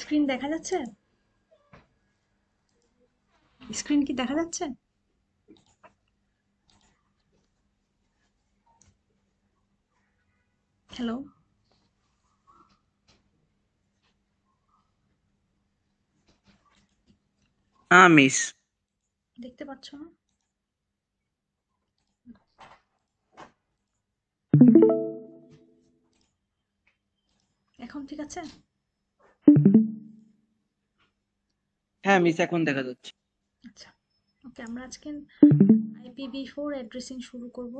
Screen দেখা যাচ্ছে? Screen কি দেখা যাচ্ছে? হ্যালো? মিস। দেখতে পাচ্ছ না? এখন ঠিক আছে? হ্যাঁ মিস, এখন দেখা যাচ্ছে। আচ্ছা, ওকে, আমরা আজকে IPv4 অ্যাড্রেসিং শুরু করব।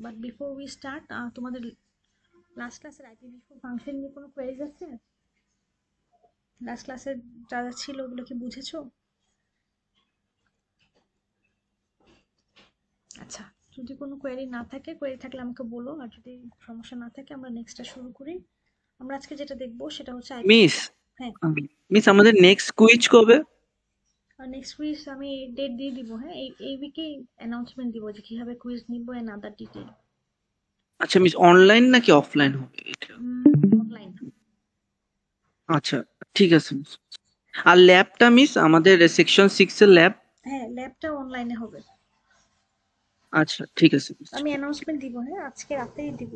বাট বিফোর উই স্টার্ট, তোমাদের লাস্ট ক্লাসের IPv4 ফাংশন নিয়ে কোনো কোয়েরিজ আছে? লাস্ট ক্লাসে যা যা ছিল ওগুলো কি বুঝেছো? আচ্ছা, যদি কোনো কোয়েরি না থাকে, কোয়েরি থাকলে আমাকে বলো, আর যদি সমস্যা না থাকে আমরা নেক্সটটা শুরু করি। আমরা আজকে যেটা দেখবো সেটা হচ্ছে আইপি। মিস, হ্যাঁ, মিস আমাদের নেক্সট কুইজ কবে? আর নেক্সট উইক আমি ডেট দিয়ে দিব। হ্যাঁ, এই উইকেই অ্যানাউন্সমেন্ট দিব যে কিভাবে কুইজ নিব এন্ড আদার ডিটেল। আচ্ছা মিস, অনলাইন নাকি অফলাইন হবে এটা? অনলাইন। আচ্ছা, ঠিক আছে মিস। আর ল্যাবটা মিস, আমাদের সেকশন 6 এর ল্যাব? হ্যাঁ, ল্যাবটা অনলাইনে হবে। আচ্ছা ঠিক আছে মিস। আমি অ্যানাউন্সমেন্ট দিব, হ্যাঁ, আজকে রাতেই দিব।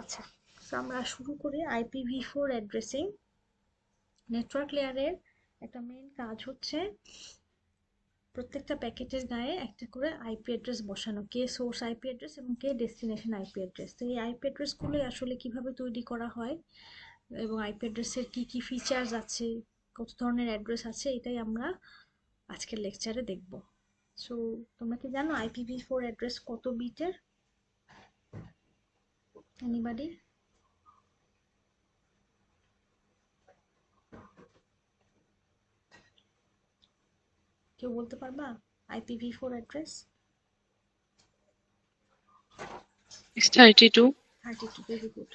আচ্ছা, তো আমরা শুরু করি। IPv4 অ্যাড্রেসিং নেটওয়ার্ক লেয়ারের একটা মেইন কাজ হচ্ছে প্রত্যেকটা প্যাকেটের গায়ে একটা করে আইপি অ্যাড্রেস বসানো, কে সোর্স আইপি অ্যাড্রেস এবং কে ডেস্টিনেশন আইপি অ্যাড্রেস। তো এই আইপি অ্যাড্রেসগুলো আসলে কিভাবে তৈরি করা হয় এবং আইপি অ্যাড্রেসের কি কি ফিচার্স আছে, কত ধরনের অ্যাড্রেস আছে, এটাই আমরা আজকের লেকচারে দেখব। সো তোমরা কি জানো IPv4 অ্যাড্রেস কত বিটের? এনিবডি? কেউ বলতে পারবা IPv4 address? It's 32. 32, very good.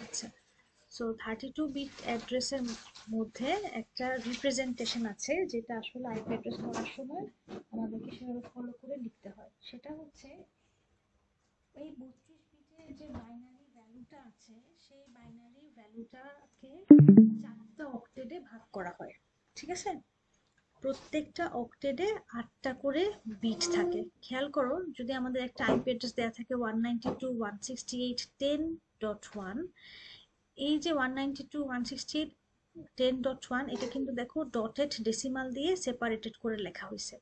আচ্ছা, সো 32 বিট অ্যাড্রেসের মধ্যে একটা রিপ্রেজেন্টেশন আছে যেটা আসলে আইপি অ্যাড্রেস করার সময় আমাদেরকে সেভাবে ফলো করে লিখতে হয়। সেটা হচ্ছে এই 32 বিটের যে বাইনারি ভ্যালুটা আছে, সেই বাইনারি ভ্যালুটাকে 4টা অক্টেটে ভাগ করা হয়। ঠিক আছে? প্রত্যেকটা অক্টেটে 8টা করে বিট থাকে। খেয়াল করো, যদি আমাদের একটা আইপি অ্যাড্রেস দেওয়া থাকে 192.168.10.1, এই যে 192.168.10.1, এটা কিন্তু দেখো ডটেড ডেসিমাল দিয়ে সেপারেটেড করে লেখা হয়েছে।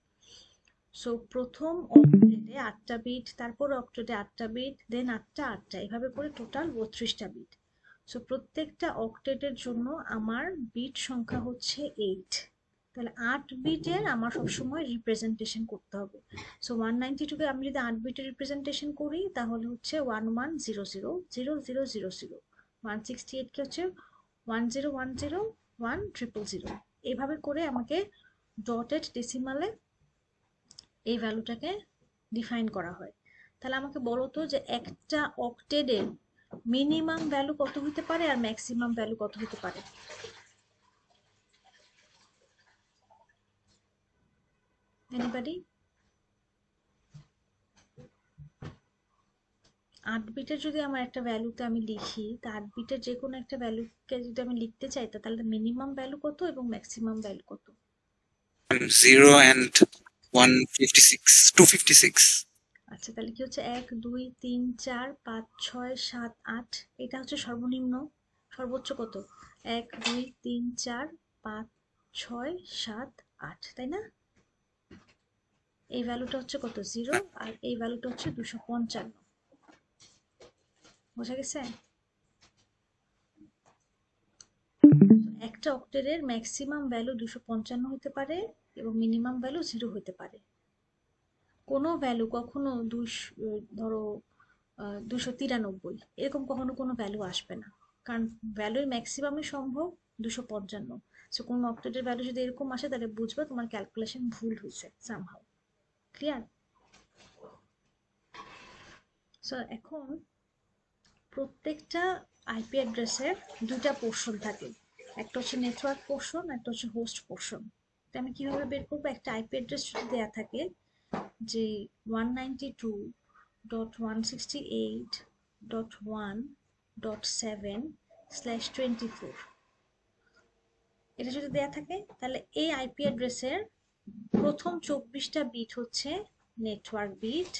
সো প্রথম অক্টেটে 8টা বিট, তারপর অক্টেটে 8টা বিট, দেন 8টা 8টা, এভাবে করে টোটাল 32টা বিট। সো প্রত্যেকটা অক্টেটের জন্য আমার বিট সংখ্যা হচ্ছে 8। তাহলে 8 বিটের আমার সবসময় রিপ্রেজেন্টেশন করতে হবে। সো 192 কে আমি যদি 8 বিটের রিপ্রেজেন্টেশন করি তাহলে হচ্ছে 1100000000। 168 কে হচ্ছে 1010101000। এইভাবে করে আমাকে ডটেড ডেসিমালে এই ভ্যালুটাকে ডিফাইন করা হয়। তাহলে আমাকে বলো তো যে একটা অক্টেডের মিনিমাম ভ্যালু কত হতে পারে আর ম্যাক্সিমাম ভ্যালু কত হতে পারে? এনিবডি? 8 বিটের যদি আমার একটা ভ্যালুতে আমি লিখি, তা 8 বিটের যে কোনো একটা ভ্যালুকে যদি আমি লিখতে চাই, তাহলে মিনিমাম ভ্যালু কত এবং ম্যাক্সিমাম ভ্যালু কত? 0 and 156, 256. আচ্ছা, তাহলে কি হচ্ছে 1 2 3 4 5 6 7 8, এটা হচ্ছে সর্বনিম্ন। সর্বোচ্চ কত? 1 2 3 4 5 6 7 8, তাই না? এই ভ্যালুটা হচ্ছে কত? 0, আর এই ভ্যালুটা হচ্ছে 255। বোঝা গেছে? একটা অক্টেটের ম্যাক্সিমাম ভ্যালু 255 হতে পারে এবং মিনিমাম ভ্যালু 0 হতে পারে। কোনো ভ্যালু কখনো ধরো 293 এরকম কখনো কোনো ভ্যালু আসবে না, কারণ ভ্যালুর ম্যাক্সিমামই সম্ভব 255। সো কোনো অক্টেটের ভ্যালু যদি এরকম আসে তাহলে বুঝবে তোমার ক্যালকুলেশন ভুল হয়েছে সামহাউ। ক্লিয়ার? সো এখন প্রত্যেকটা আইপি অ্যাড্রেসের দুটা পোর্শন থাকে, একটা হচ্ছে নেটওয়ার্ক পোর্শন, একটা হচ্ছে হোস্ট পোর্শন। তো আমি কিভাবে বের করবো? একটা আইপি অ্যাড্রেস যদি দেওয়া থাকে যে 192.168.1 192.7/24। এটা যদি দেয়া থাকে তাহলে এই আইপি অ্যাড্রেসের প্রথম 24টা বিট হচ্ছে নেটওয়ার্ক বিট,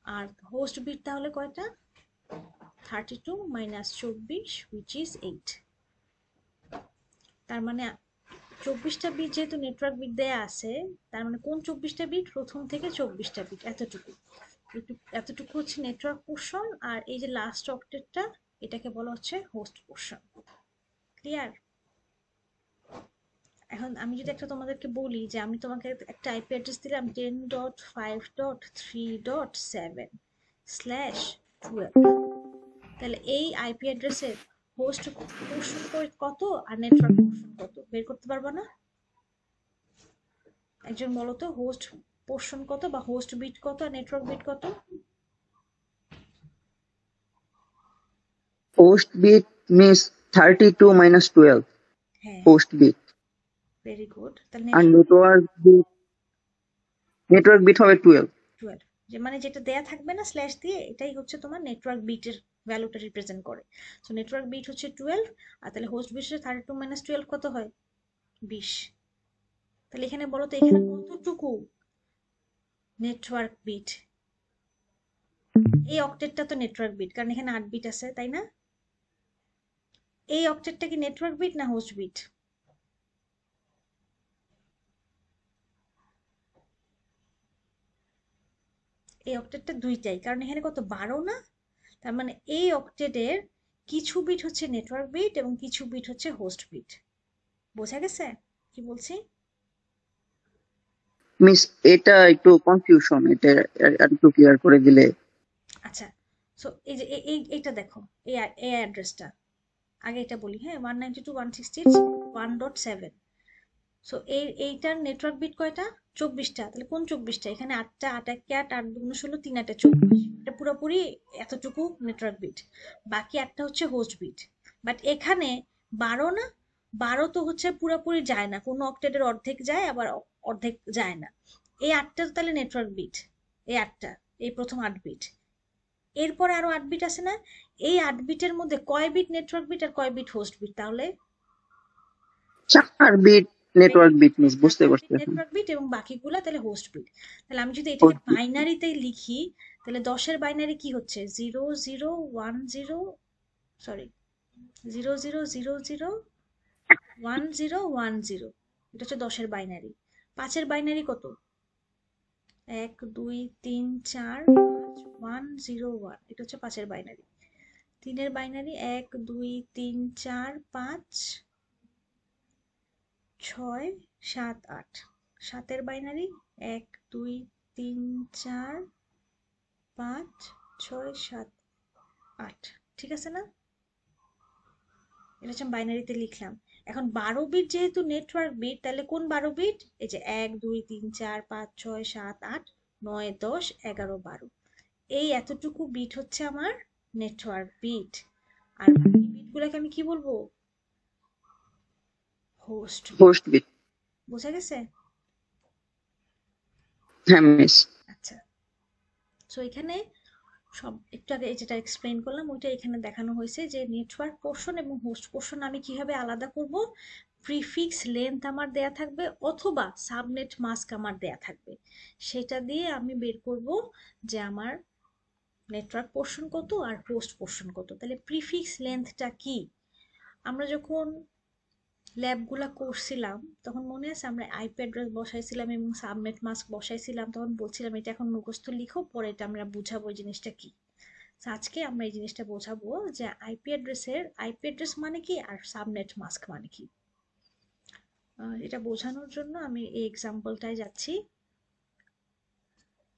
আর হোস্ট বিট তাহলে কয়টা? 32 - 24 which is 8। তার মানে 24টা বিট যেহেতু নেটওয়ার্ক বিট দেয়া আছে, তার মানে কোন 24টা বিট? প্রথম থেকে 24টা বিট, এতটুকু এতটুকু হচ্ছে নেটওয়ার্ক পোর্শন, আর এই যে লাস্ট অক্টেটটা এটাকে বলা হচ্ছে হোস্ট পোর্শন। ক্লিয়ার? এখন আমি যদি একটা তোমাদেরকে বলি যে আমি তোমাকে একটা আইপি অ্যাড্রেস দিলাম 10.5.3.7/12, তাহলে এই আইপি অ্যাড্রেসের হোস্ট পোর্শন কত আর নেটওয়ার্ক পোর্শন কত বের করতে পারবা না? একজন বলো তো, হোস্ট পোর্শন কত বা হোস্ট বিট কত আর নেটওয়ার্ক বিট কত? Host bit means 32 minus 12 হ্যাঁ, host bit, ভেরি গুড। তাহলে and network bit হবে 12। 12, যে মানে যেটা দেয়া থাকবে না স্ল্যাশ দিয়ে, এটাই হচ্ছে তোমার নেটওয়ার্ক বিটের ভ্যালুটা রিপ্রেজেন্ট করে। সো নেটওয়ার্ক বিট হচ্ছে 12, আর তাহলে হোস্ট বিট হচ্ছে 32 - 12 কত হয়? 20। তাহলে এখানে বলো তো এখানে কতটুকু নেটওয়ার্ক বিট? এই অক্টেটটা তো নেটওয়ার্ক বিট, কারণ এখানে 8 বিট আছে, তাই না? এই অক্টেটটা কি নেটওয়ার্ক বিট না হোস্ট বিট? এই অক্টেটটা দুইটাই, কারণ এখানে কত 12 না? তার মানে এই অক্টেটের কিছু বিট হচ্ছে নেটওয়ার্ক বিট এবং কিছু বিট হচ্ছে হোস্ট বিট। বোঝা গেছে কি বলছি? মিস এটা একটু কনফিউশন, এটা একটু ক্লিয়ার করে দিলে। আচ্ছা, সো এই যে এইটা দেখো, এই অ্যাড্রেসটা আগে এটা বলি, হ্যাঁ, 192.168.1.7। সো এইটার নেটওয়ার্ক বিট কয়টা? 24টা। তাহলে কোন 24টা? এখানে 8টা, 8 একে 8, 8 দুগুণে 16, 3 8 24। এটা পুরোপুরি এতটুকু নেটওয়ার্ক বিট। বাকি একটা হচ্ছে হোস্ট বিট। বাট এখানে 12 না, 12 তো হচ্ছে পুরোপুরি যায় না, কোনো অক্টেটের অর্ধেক যায় আবার অর্ধেক যায় না। এই 8টা তো তাহলে নেটওয়ার্ক বিট, এই 8টা, এই প্রথম 8 বিট। এরপরে আরো 8 বিট আছে না? এই 8 বিটের মধ্যে কয় বিট নেটওয়ার্ক বিট আর কয় বিট হোস্ট বিট? তাহলে 4 বিট নেটওয়ার্ক বিট মিস, বুঝতে পারছি এখন। নেটওয়ার্ক বিট এবং বাকিগুলা তাহলে হোস্ট বিট। তাহলে আমি যদি এটাকে Host bit। বাইনারিতে লিখি, তাহলে 10-এর বাইনারি কি হচ্ছে? 0010, সরি, 00001010। এটা হচ্ছে 10-এর বাইনারি। 5-এর বাইনারি কত? 1 2 3 4 5 101, এটা হচ্ছে 5-এর বাইনারি। 3-এর বাইনারি 1 2 3 4 5 6 7 8। 7-এর বাইনারি 1 2 3 4 5 6 7 8। ঠিক আছে না? এটা হচ্ছে বাইনারিতে লিখলাম। এখন 12 বিট যেহেতু নেটওয়ার্ক বিট, তাহলে কোন 12 বিট? এই যে 1 2 3 4 5 6 7 8 9 10 11 12, এই এতটুকু বিট হচ্ছে আমার নেটওয়ার্ক বিট। আর বাকি বিটগুলোকে আমি কি বলবো? Host bit. Host bit. বোঝা গেছে? হ্যাঁ মিস। আচ্ছা, সো এখানে সব একটু আগে যেটা এক্সপ্লেইন করলাম ওইটা এখানে দেখানো হয়েছে যে নেটওয়ার্ক পোর্শন এবং হোস্ট পোর্শন আমি কিভাবে আলাদা করব। প্রিফিক্স লেন্থ আমার দেয়া থাকবে অথবা সাবনেট মাস্ক আমার দেয়া থাকবে, সেটা দিয়ে আমি বের করব যে আমার নেটওয়ার্ক পোর্শন কত আর হোস্ট পোর্শন কত। তাহলে প্রিফিক্স লেন্থটা কি? আমরা যখন ল্যাবগুলা করছিলাম তখন মনে আছে আমরা আইপি অ্যাড্রেস বসাইছিলাম এবং সাবনেট মাস্ক বসাইছিলাম, তখন বলছিলাম এটা এখন মুখস্থ লিখো, পরে এটা আমরা বুঝাবো এই জিনিসটা কি। আজকে আমরা এই জিনিসটা বোঝাবো যে আইপি অ্যাড্রেস মানে কি আর সাবনেট মাস্ক মানে কি। এটা বোঝানোর জন্য আমি এই এক্সাম্পলটায় যাচ্ছি।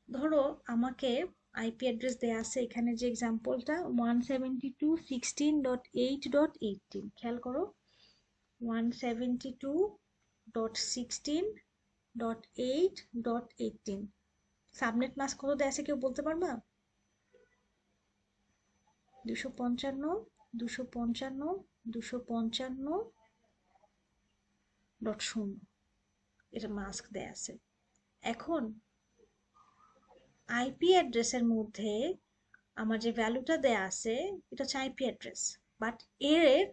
ধরো আমাকে আইপি অ্যাড্রেস দেয়া আছে, এখানে যে এক্সাম্পলটা 172.16.8.18, খেয়াল করো 172.16.8.18। সাবনেট মাস্ক কত দেয়া আছে কেউ বলতে পারবা? 255 255 255.0 এটা মাস্ক দেয়া আছে। এখন আইপি অ্যাড্রেসের মধ্যে আমার যে ভ্যালুটা দেয়া আছে এটা হচ্ছে আইপি অ্যাড্রেস, বাট এর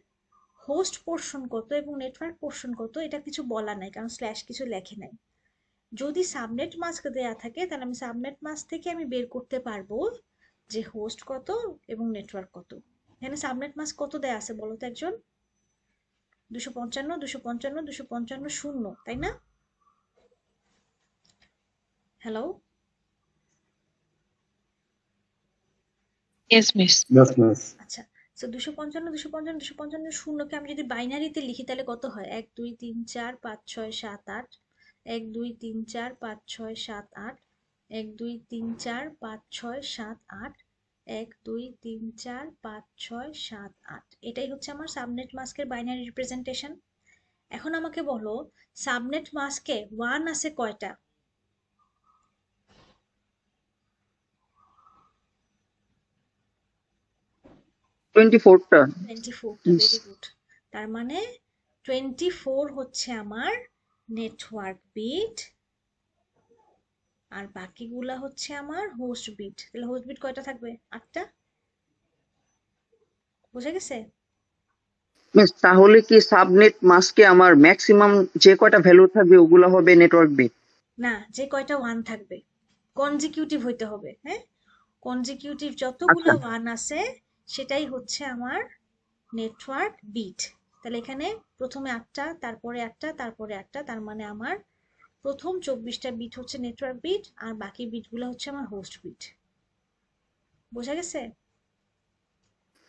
হোস্ট পোর্শন কত এবং নেটওয়ার্ক পোর্শন কত এটা কিছু বলা নাই, কারণ স্ল্যাশ কিছু লেখে নাই। যদি সাবনেট মাস্ক দেয়া থাকে তাহলে আমি সাবনেট মাস্ক থেকে আমি বের করতে পারবো যে হোস্ট কত এবং নেটওয়ার্ক কত। এখানে সাবনেট মাস্ক কত দেয়া আছে বলো তো একজন? 255 255 255 শূন্য, তাই না? Hello, Yes, miss. Yes, miss. আচ্ছা। সো 255 255 255 শূন্যকে আমি যদি বাইনারিতে লিখি তাহলে কত হয়? 1 2 3 4 5 6 7 8, 1 2 3 4 5 6 7 8, 1 2 3 4 5 6 7 8, 1 2 3 4 5 6 7 8। এটাই হচ্ছে আমার সাবনেট মাস্কের বাইনারি রিপ্রেজেন্টেশন। এখন আমাকে বলো সাবনেট মাস্কে 1 আছে কয়টা? 24টা। 24টা, ভেরি গুড। তার মানে 24 হচ্ছে আমার নেটওয়ার্ক বিট আর বাকিগুলা হচ্ছে আমার হোস্ট বিট। তাহলে হোস্ট বিট কয়টা থাকবে? 8টা। বুঝা গেছে? মিস তাহলে কি সাবনেট মাস্কে আমার ম্যাক্সিমাম যে কয়টা ভ্যালু থাকবে ওগুলা হবে নেটওয়ার্ক বিট? না, যে কয়টা 1 থাকবে কনজিকিউটিভ হইতে হবে। হ্যাঁ, কনজিকিউটিভ যতগুলা আচ্ছা 1 আছে সেটাই হচ্ছে আমার নেটওয়ার্ক বিট। তাহলে এখানে প্রথমে 8টা, তারপরে 8টা, তারপরে 8টা, তার মানে আমার প্রথম 24টা বিট হচ্ছে নেটওয়ার্ক বিট আর বাকি বিটগুলো হচ্ছে আমার হোস্ট বিট। বোঝা গেছে?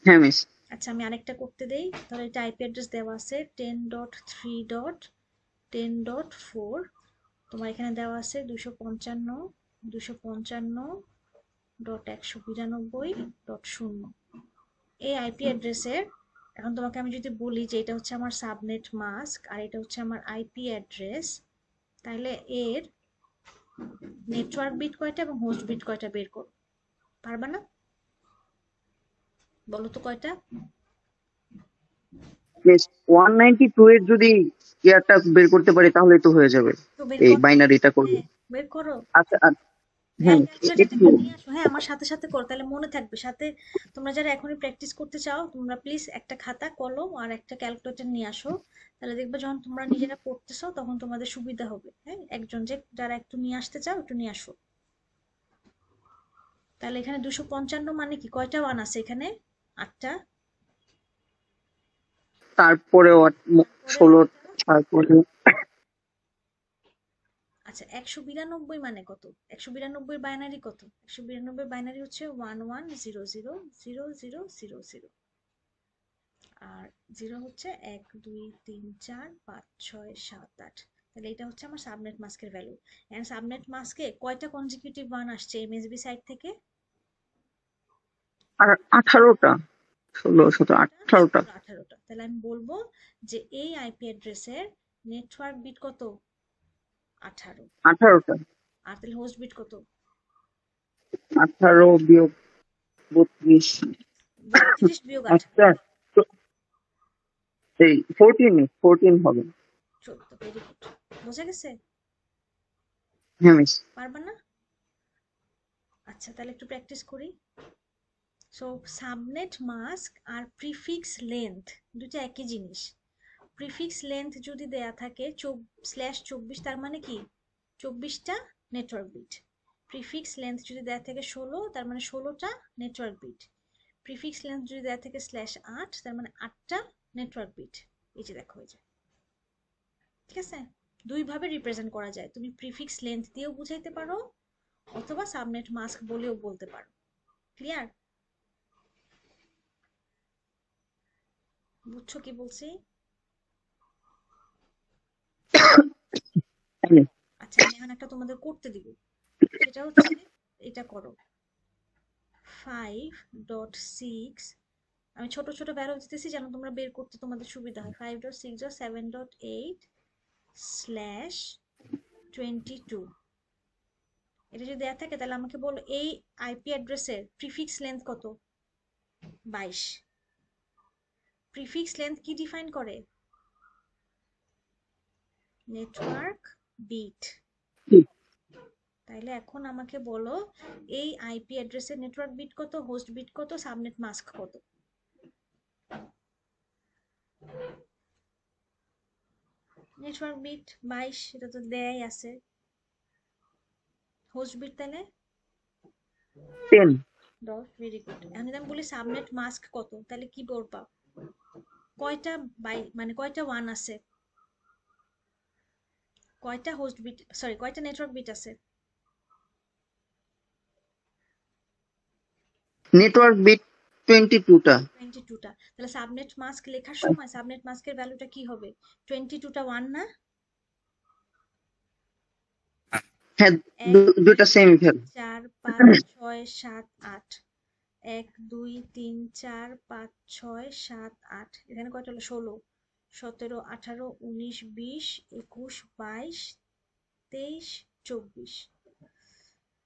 হ্যাঁ মিস। আচ্ছা, আমি আরেকটা করতে দেই। তাহলে এটা আইপি অ্যাড্রেস দেওয়া আছে 10.3.10.4। তোমার এখানে দেওয়া আছে 255.255.192.0। এই আইপি অ্যাড্রেসের এখন তোমাকে আমি যদি বলি যে এটা হচ্ছে আমার সাবনেট মাস্ক আর এটা হচ্ছে আমার আইপি অ্যাড্রেস, তাহলে এর নেটওয়ার্ক বিট কয়টা এবং হোস্ট বিট কয়টা বের করো? পারবা না? বলো তো কয়টা? মিস 192 এর যদি ইয়ারটা বের করতে পারি তাহলে তো হয়ে যাবে, তো বের এই করো। বাইনারিটা করলে। হ্যাঁ, বের করো। আচ্ছা হ্যাঁ, হ্যাঁ ক্যালকুলেটরটা একটু। নিয়ে আসো। হ্যাঁ, আমার সাথে সাথে করো, তাহলে মনে থাকবে। সাথে তোমরা যারা এখনই প্র্যাকটিস করতে চাও তোমরা প্লিজ একটা খাতা কলম আর একটা ক্যালকুলেটর নিয়ে আসো। তাহলে দেখবে যখন তোমরা নিজেরা পড়তেছো তখন তোমাদের সুবিধা হবে। হ্যাঁ, একজন যে যারা একটু নিয়ে আসতে চাও একটু নিয়ে আসো। তাহলে এখানে 255 মানে কি কয়টা 1 আছে এখানে? 8টা। তারপরে 16, তারপরে আচ্ছা, 192 মানে কত? 192 বাইনারি কত? 192 বাইনারি হচ্ছে 11000000। আর 0 হচ্ছে 1 2 3 4 5 6 7 8। তাহলে এটা হচ্ছে আমার সাবনেট মাস্কের ভ্যালু। এন্ড সাবনেট মাস্কে কয়টা কনজিকিউটিভ 1 আসছে এমএসবি সাইড থেকে? আর 18টা, 16 17 18টা। 18টা। তাহলে আমি বলবো যে এই আইপি অ্যাড্রেসের নেটওয়ার্ক বিট কত? 18। 18টা। আর তাহলে হোস্ট বিট কত? 18 বিয়োগ 32। 32 বিয়োগ 18, আচ্ছা তো এই 14 হবে। 14। Very good. বোঝা গেছে? হ্যাঁ মিস। পারবা না? আচ্ছা, তাহলে একটু প্র্যাকটিস করি। সো সাবনেট মাস্ক আর প্রিফিক্স লেন্থ দুটো একই জিনিস। প্রিফিক্স লেন্থ যদি দেয়া থাকে /24, তার মানে কি 24টা নেটওয়ার্ক বিট। প্রিফিক্স লেন্থ যদি দেয়া থাকে 16, তার মানে 16টা নেটওয়ার্ক বিট। প্রিফিক্স লেন্থ যদি দেয়া থাকে /8, তার মানে 8টা নেটওয়ার্ক বিট। এই যে দেখো, এই যে, ঠিক আছে? দুই ভাবে রিপ্রেজেন্ট করা যায়। তুমি প্রিফিক্স লেন্থ দিয়েও বুঝাইতে পারো অথবা সাবনেট মাস্ক বলেও বলতে পারো। ক্লিয়ার? বুঝছো কি বলছি? আচ্ছা, আমি এখন একটা তোমাদের করতে দিব। সেটা হচ্ছে এটা করো 5.6। আমি ছোট ছোট ভ্যালু দিতেছি যেন তোমরা বের করতে তোমাদের সুবিধা হয়। 5.6.7.8/22। এটা যদি দেয়া থাকে তাহলে আমাকে বলো এই আইপি অ্যাড্রেসের প্রিফিক্স লেন্থ কত? 22। প্রিফিক্স লেন্থ কি ডিফাইন করে? Network bit. তাইলে এখন আমাকে বলো এই আইপি অ্যাড্রেসের নেটওয়ার্ক বিট কত, হোস্ট বিট কত, সাবনেট মাস্ক কত? নেটওয়ার্ক বিট 22, এটা তো দেয়াই আছে। হোস্ট বিট তাহলে 10। 10। Very good. এখন যদি আমি বলি সাবনেট মাস্ক কত, তাহলে কি বলবা? কয়টা মানে কয়টা ওয়ান আছে, কয়টা হোস্ট বিট, সরি কয়টা নেটওয়ার্ক বিট আছে? নেটওয়ার্ক বিট 22টা। 22টা। তাহলে সাবনেট মাস্ক লেখার সময় সাবনেট মাস্কের ভ্যালুটা কি হবে? 22টা ওয়ান না? হ্যাঁ, 1 দুটা সেম ভ্যালু। 4 5 6 7 8, 1 2 3 4 5 6 7 8, এখানে কয়টা হলো? 16 17 18 19 20 21 22 23 24,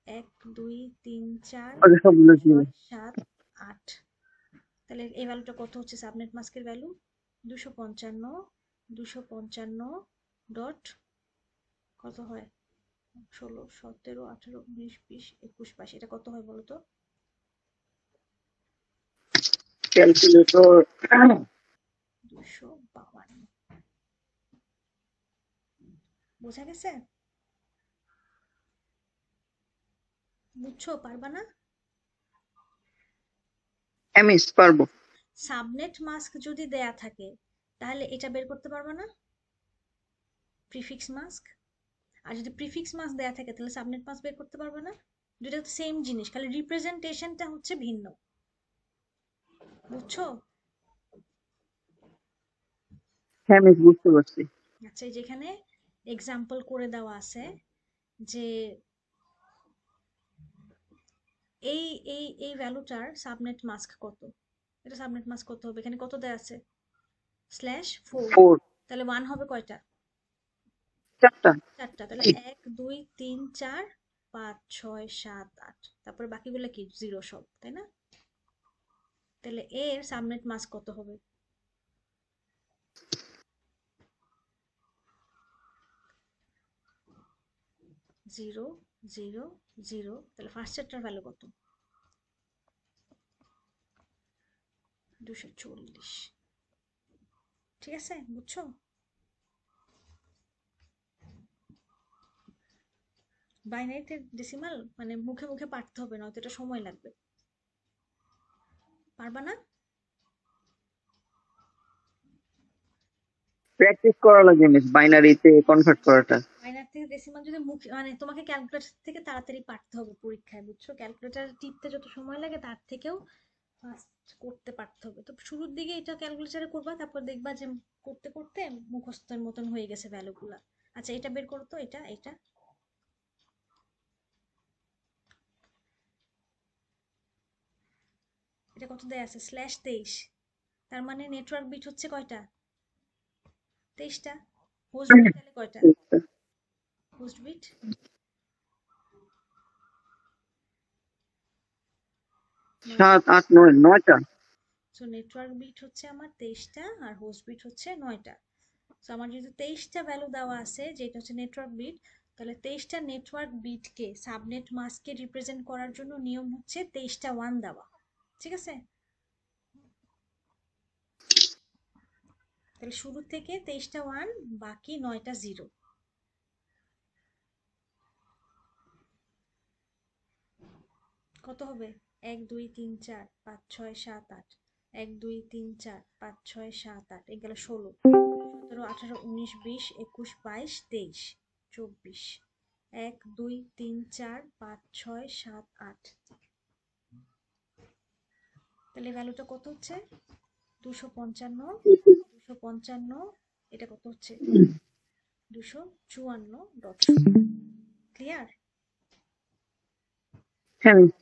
1 2 3 4 আগে সবগুলো 6 7 8। তাহলে এই ভ্যালুটা কত হচ্ছে সাবনেট মাস্কের ভ্যালু? 255 ডট কত হয়? 16 17 18 19 20 21 22, এটা কত হয় বলো তো? ক্যালকুলেটর 252। বোঝা গেছে? বুঝছো? পারবা না? এমএস পারবো। সাবনেট মাস্ক যদি দেয়া থাকে তাহলে এটা বের করতে পারবা না, প্রিফিক্স মাস্ক। আর যদি প্রিফিক্স মাস্ক দেয়া থাকে তাহলে সাবনেট মাস্ক বের করতে পারবা না। দুটো তো সেম জিনিস, খালি রিপ্রেজেন্টেশনটা হচ্ছে ভিন্ন। বুঝছো? হ্যাঁ মিস, বুঝতে পারছি। আচ্ছা, যেখানে এক্সাম্পল করে দেওয়া আছে যে এই এই এই ভ্যালুটার সাবনেট মাস্ক কত, এটা সাবনেট মাস্ক কত হবে? এখানে কত দেয়া আছে? /4। 4। তাহলে ওয়ান হবে কয়টা? 4টা। 4টা। তাহলে 1 2 3 4 5 6 7 8, তারপরে বাকিগুলো কি? জিরো সব, তাই না? তাহলে এর সাবনেট মাস্ক কত হবে? Zero zero zero. তাহলে ফার্স্ট সেটটার ভ্যালু কত? 240। ঠিক আছে, বুঝছো? বাইনারিতে ডেসিমাল মানে মুখে মুখে পাঠতে হবে, নয়তো এটা সময় লাগবে। পারবা না? প্র্যাকটিস করা লাগে মিস, বাইনারিতে কনভার্ট করাটা। বাইনারি থেকে ডেসিমাল যদি মুখে মানে তোমাকে ক্যালকুলেটর থেকে তাড়াতাড়ি পাঠতে হবে পরীক্ষায়, বুঝছো? ক্যালকুলেটর টিপতে যত সময় লাগে তার থেকেও ফাস্ট করতে পারতে হবে। তো শুরুর দিকে এটা ক্যালকুলেটরে করবা, তারপর দেখবা যে করতে করতে মুখস্থের মতন হয়ে গেছে ভ্যালুগুলা। আচ্ছা, এটা বের করো তো, এটা এটা এটা কত দেয়া আছে? /23। তার মানে নেটওয়ার্ক বিট হচ্ছে কয়টা? 23টা। হোস্ট বিট তাহলে কয়টা? হোস্ট বিট 7 8 9, 9টা। সো নেটওয়ার্ক বিট হচ্ছে আমার 23টা আর হোস্ট বিট হচ্ছে 9টা। সো আমার যেহেতু 23টা ভ্যালু দেওয়া আছে যেটা হচ্ছে নেটওয়ার্ক বিট, তাহলে 23টা নেটওয়ার্ক বিটকে সাবনেট মাস্ককে রিপ্রেজেন্ট করার জন্য নিয়ম হচ্ছে 23টা ওয়ান দেওয়া। ঠিক আছে? তাহলে শুরু থেকে 23টা ওয়ান, বাকি 9টা জিরো। কত হবে? 1 2 3 4 5 6 7 8, 1 2 3 4 5 6 7 8, এই গেল 16 17 18 19 20 21 22 23 24, 1 2 3 4 5 6 7 8। তাহলে ভ্যালুটা কত হচ্ছে? 255। 255, এটা কত হচ্ছে? 254.0। ক্লিয়ার? হ্যাঁ মিস।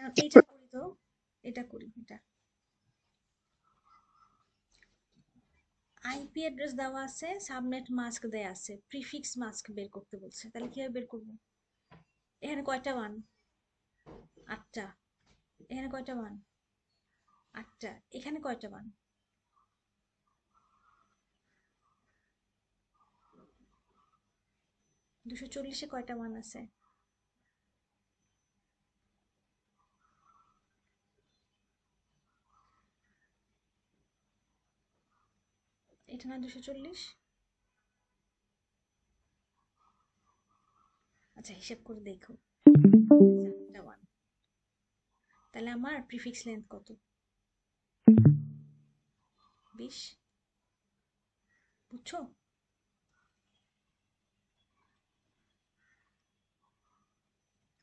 আচ্ছা, এইটা করি তো, এটা করি। এটা আইপি অ্যাড্রেস দেওয়া আছে, সাবনেট মাস্ক দেয়া আছে, প্রিফিক্স মাস্ক বের করতে বলছে। তাহলে কিভাবে বের করব? এখানে কয়টা ওয়ান? 8টা। এখানে কয়টা ওয়ান? 8টা। এখানে কয়টা ওয়ান? 240-এ কয়টা মান আছে? এটা না 240? আচ্ছা হিসাব করে দেখো, 4টা ওয়ান। তাহলে আমার প্রিফিক্স লেন্থ কত? 20। বুঝছো?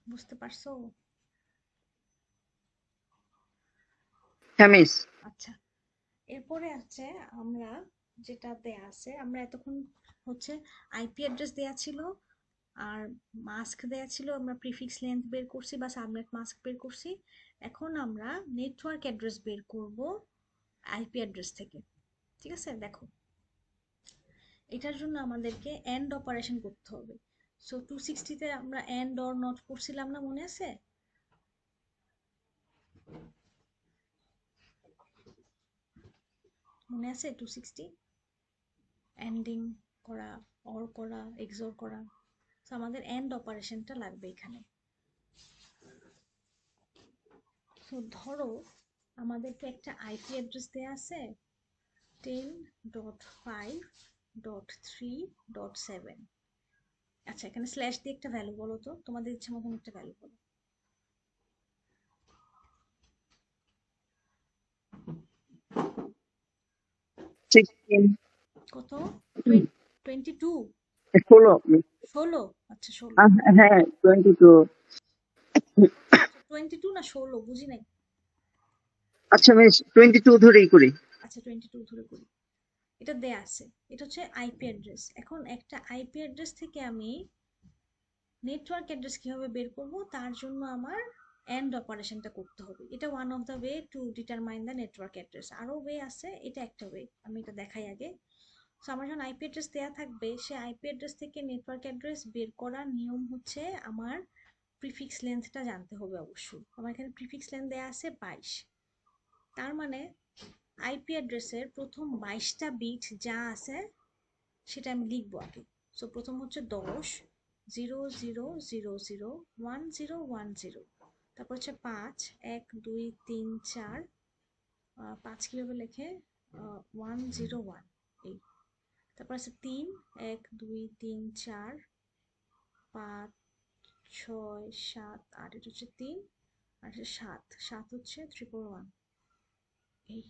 বুঝতে পারছো? হ্যাঁ মিস। আচ্ছা, এরপরে আছে আমরা যেটা দেয়া আছে, আমরা এতক্ষণ হচ্ছে আইপি অ্যাড্রেস দেয়া ছিল আর মাস্ক দেয়া ছিল, আমরা প্রিফিক্স লেন্থ বের করছি বা সাবনেট মাস্ক বের করছি। এখন আমরা নেটওয়ার্ক অ্যাড্রেস বের করব আইপি অ্যাড্রেস থেকে। ঠিক আছে, দেখো এটার জন্য আমাদেরকে এন্ড অপারেশন করতে হবে। সো 260-তে আমরা এন্ড অর নট করছিলাম না, মনে আছে? মনে আছে 260 এন্ডিং করা, অর করা, এক্সঅর করা। তো আমাদের এন্ড অপারেশনটা লাগবে এখানে। তো ধরো আমাদেরকে একটা আইপি অ্যাড্রেস দেয়া আছে 10.5.3.7। আচ্ছা, এখানে স্ল্যাশ দিয়ে একটা ভ্যালু বলো তো, তোমাদের ইচ্ছা মতন একটা ভ্যালু বলো। কত? 22? 16। 16? আচ্ছা 16। হ্যাঁ 22। 22 না 16 বুঝি নাই। আচ্ছা মিস 22 ধরেই করি। আচ্ছা 22 ধরে করি। এটা দেয়া আছে, এটা হচ্ছে আইপি অ্যাড্রেস। এখন একটা আইপি অ্যাড্রেস থেকে আমি নেটওয়ার্ক অ্যাড্রেস কিভাবে বের করব, তার জন্য আমার এন্ড অপারেশনটা করতে হবে। এটা one of the way to determine the network address. আরো ওয়ে আছে, এটা একটা ওয়ে, আমি এটা দেখাই আগে। সো আমার যখন আইপি অ্যাড্রেস দেওয়া থাকবে, সে আইপি অ্যাড্রেস থেকে নেটওয়ার্ক অ্যাড্রেস বের করার নিয়ম হচ্ছে আমার প্রিফিক্স লেন্থটা জানতে হবে অবশ্যই। আমার এখানে প্রিফিক্স লেন্থ দেওয়া আছে 22। তার মানে আইপি অ্যাড্রেসের প্রথম 22টা বিট যা আছে সেটা আমি লিখবো আগে। সো প্রথম হচ্ছে 10.0.0.0.10.10। তারপর হচ্ছে 5, 1 2 3 4। 5 কিভাবে লেখে? 101 এই। তারপর আছে 3, 1 2 3 4 5 6 7 8। এটা হচ্ছে 3 আর 7, 7 হচ্ছে 111 এই।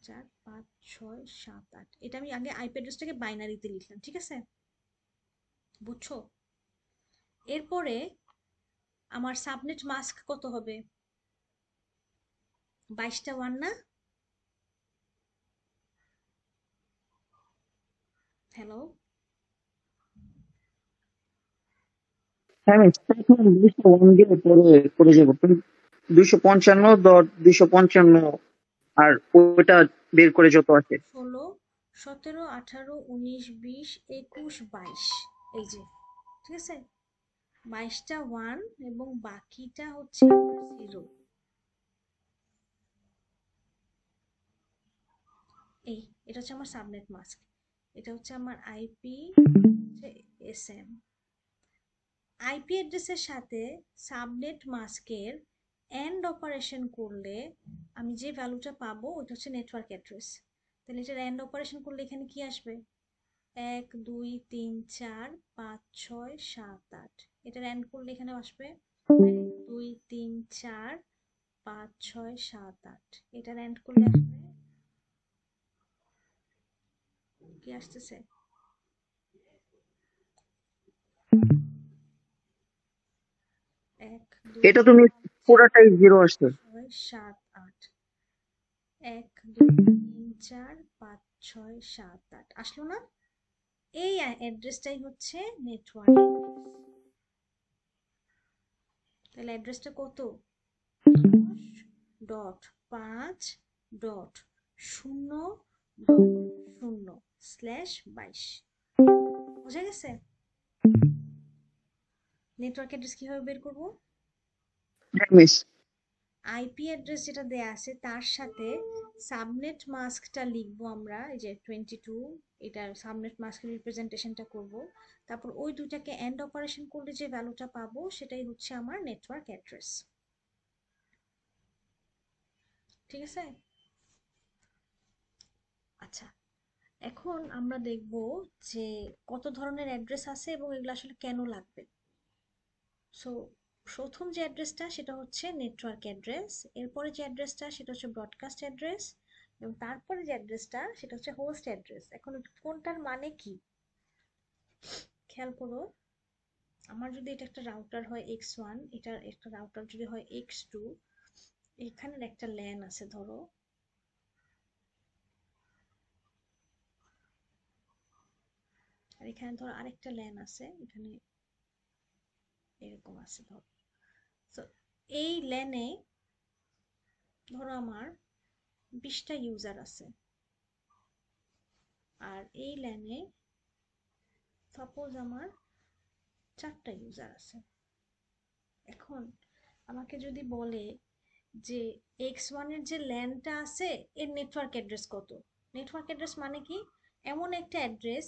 4 5 6 7 8। এটা আমি আগে আইপি অ্যাড্রেসটাকে বাইনারিতে লিখলাম, ঠিক আছে? বুঝছো? এরপরে আমার সাবনেট মাস্ক কত হবে? 22টা ওয়ান না? হ্যালো? হ্যাঁ মিস 201 দিয়ে পরে করে যাবো। 255.255 আর ওইটা বের করে যত আছে। 16, 17, 18, 19, 20, 21, 22। এই যে, ঠিক আছে? 22টা ওয়ান এবং বাকিটা হচ্ছে জিরো। এই, এটা হচ্ছে আমার সাবনেট মাস্ক। এটা হচ্ছে আমার আইপি, এসএম। আইপি অ্যাড্রেসের সাথে সাবনেট মাস্কের এন্ড অপারেশন করলে আমি যে ভ্যালুটা পাবো ওটা হচ্ছে নেটওয়ার্ক অ্যাড্রেস। তাহলে এটার এন্ড অপারেশন করলে এখানে কি আসবে? 1 2 3 4 5 6 7 8। এটার এন্ড করলে এখানে আসবে 1 2 3 4 5 6 7 8। এটার এন্ড করলে আসবে কি আসতেছে? 1 2 এটা তুমি 3 পুরাটাই 0 আসছে। 4 7 8। 1 2 3 4 5 6 7 8 আসলো না? এই অ্যাড্রেসটাই হচ্ছে নেটওয়ার্ক। তাহলে অ্যাড্রেসটা কত? 10.5.0.0/22। বোঝা গেছে নেটওয়ার্ক অ্যাড্রেস কিভাবে বের করব? হ্যাঁ মিস। আইপি অ্যাড্রেস যেটা দেয়া আছে তার সাথে সাবনেট মাস্কটা লিখবো আমরা, এই যে 22, এটার সাবনেট মাস্কের রিপ্রেজেন্টেশনটা করব। তারপর ওই দুটাকে এন্ড অপারেশন করলে যে ভ্যালুটা পাবো সেটাই হচ্ছে আমার নেটওয়ার্ক অ্যাড্রেস। ঠিক আছে? আচ্ছা, এখন আমরা দেখব যে কত ধরনের অ্যাড্রেস আছে এবং এগুলো আসলে কেন লাগবে। সো প্রথম যে অ্যাড্রেসটা সেটা হচ্ছে নেটওয়ার্ক অ্যাড্রেস, এরপরে যে অ্যাড্রেসটা সেটা হচ্ছে ব্রডকাস্ট অ্যাড্রেস, এবং তারপরে যে অ্যাড্রেসটা সেটা হচ্ছে হোস্ট অ্যাড্রেস। এখন কোনটার মানে কি খেয়াল করো। আমার যদি এটা একটা রাউটার হয় x1, এটার একটা রাউটার যদি হয় x2, এখানের একটা ল্যান আছে ধরো, আর এখানে ধরো আরেকটা ল্যান আছে, এখানে এরকম আছে ধরো। তো এই ল্যানে ধরো আমার 20টা ইউজার আছে, আর এই ল্যানে সাপোজ আমার 4টা ইউজার আছে। এখন আমাকে যদি বলে যে x1 এর যে ল্যানটা আছে এর নেটওয়ার্ক অ্যাড্রেস কত, নেটওয়ার্ক অ্যাড্রেস মানে কি, এমন একটা অ্যাড্রেস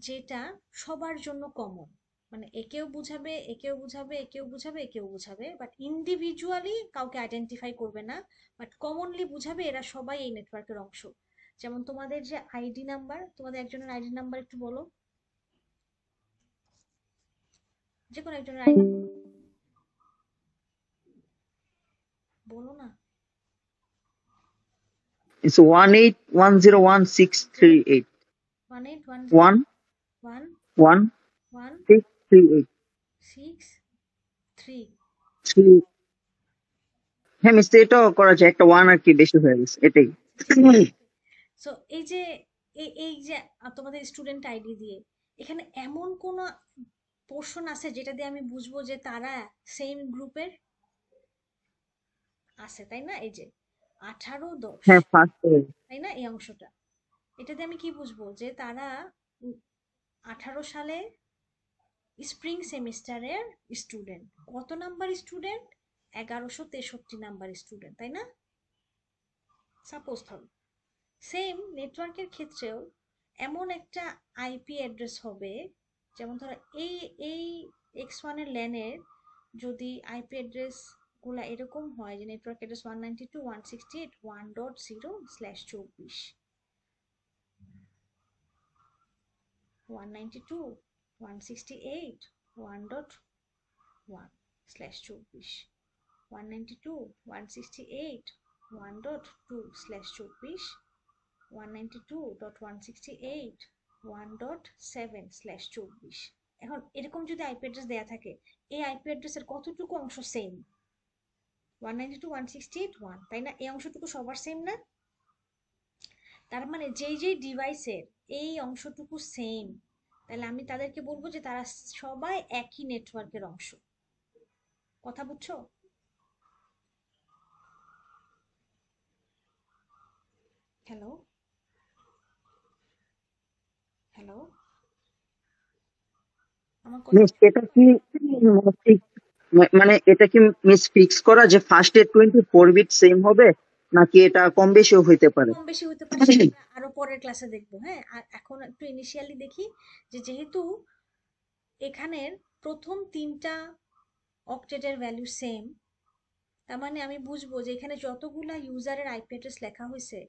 যেটা সবার জন্য কমন, মানে একেও বুঝাবে, একেও বুঝাবে, একেও বুঝাবে, একেও বুঝাবে, বাট ইন্ডিভিজুয়ালি কাউকে আইডেন্টিফাই করবে না, বাট কমনলি বুঝাবে এরা সবাই এই নেটওয়ার্কের অংশ। যেমন তোমাদের যে আইডি নাম্বার, তোমাদের একজনের আইডি নাম্বার একটু বলো, যে কোনো একজনের আইডি বলো না। It's 181016381. 181016383। 3. হ্যাঁ মিস, এটাও করা যায়, একটা 1 আর কি বেশি হয়ে গেছে এটাই। সো এই যে এই যে তোমাদের স্টুডেন্ট আইডি দিয়ে এখানে এমন কোন পোর্শন আছে যেটা দিয়ে আমি বুঝবো যে তারা সেম গ্রুপের আছে, তাই না? এই যে 18-10, হ্যাঁ ফার্স্ট। তাই না? এই অংশটা, এটা দিয়ে আমি কি বুঝবো যে তারা 18 সালে স্প্রিং সেমিস্টারের স্টুডেন্ট। কত নাম্বার স্টুডেন্ট? 1163 নাম্বার স্টুডেন্ট, তাই না? সাপোজ ধরো সেম নেটওয়ার্কের ক্ষেত্রেও এমন একটা আইপি অ্যাড্রেস হবে, যেমন ধরো এই এই x1 এর ল্যানের যদি আইপি অ্যাড্রেস গুলা এরকম হয় যে নেটওয়ার্ক অ্যাড্রেস 192.168.1.0/24, 192.168.1.1/24, 192.168.1.2/24, 192.168.1.7/24। এখন এরকম যদি আইপি অ্যাড্রেস দেয়া থাকে, এই আইপি অ্যাড্রেসের কতটুকু অংশ সেম? 192.168.1, তাই না? এই অংশটুকু সবার সেম না? তার মানে যেই যেই ডিভাইসের এই অংশটুকু সেম, তাহলে আমি তাদেরকে বলবো যে তারা সবাই একই নেটওয়ার্কের অংশ। কথা বুঝছো? হ্যালো হ্যালো, আমার কথা মিস এটা কি মানে এটা কি মিস ফিক্স করা যে ফার্স্ট এর 24 বিট সেম হবে, নাকি এটা কম বেশিও হইতে পারে? কম বেশি হতে পারে, সেটা আমরা আরো পরের ক্লাসে দেখবো। হ্যাঁ, আর এখন একটু ইনিশিয়ালি দেখি যে যেহেতু এখানের প্রথম 3টা অক্টেটের ভ্যালু সেম, তার মানে আমি বুঝবো যে এখানে যতগুলা ইউজারের আইপি অ্যাড্রেস লেখা হয়েছে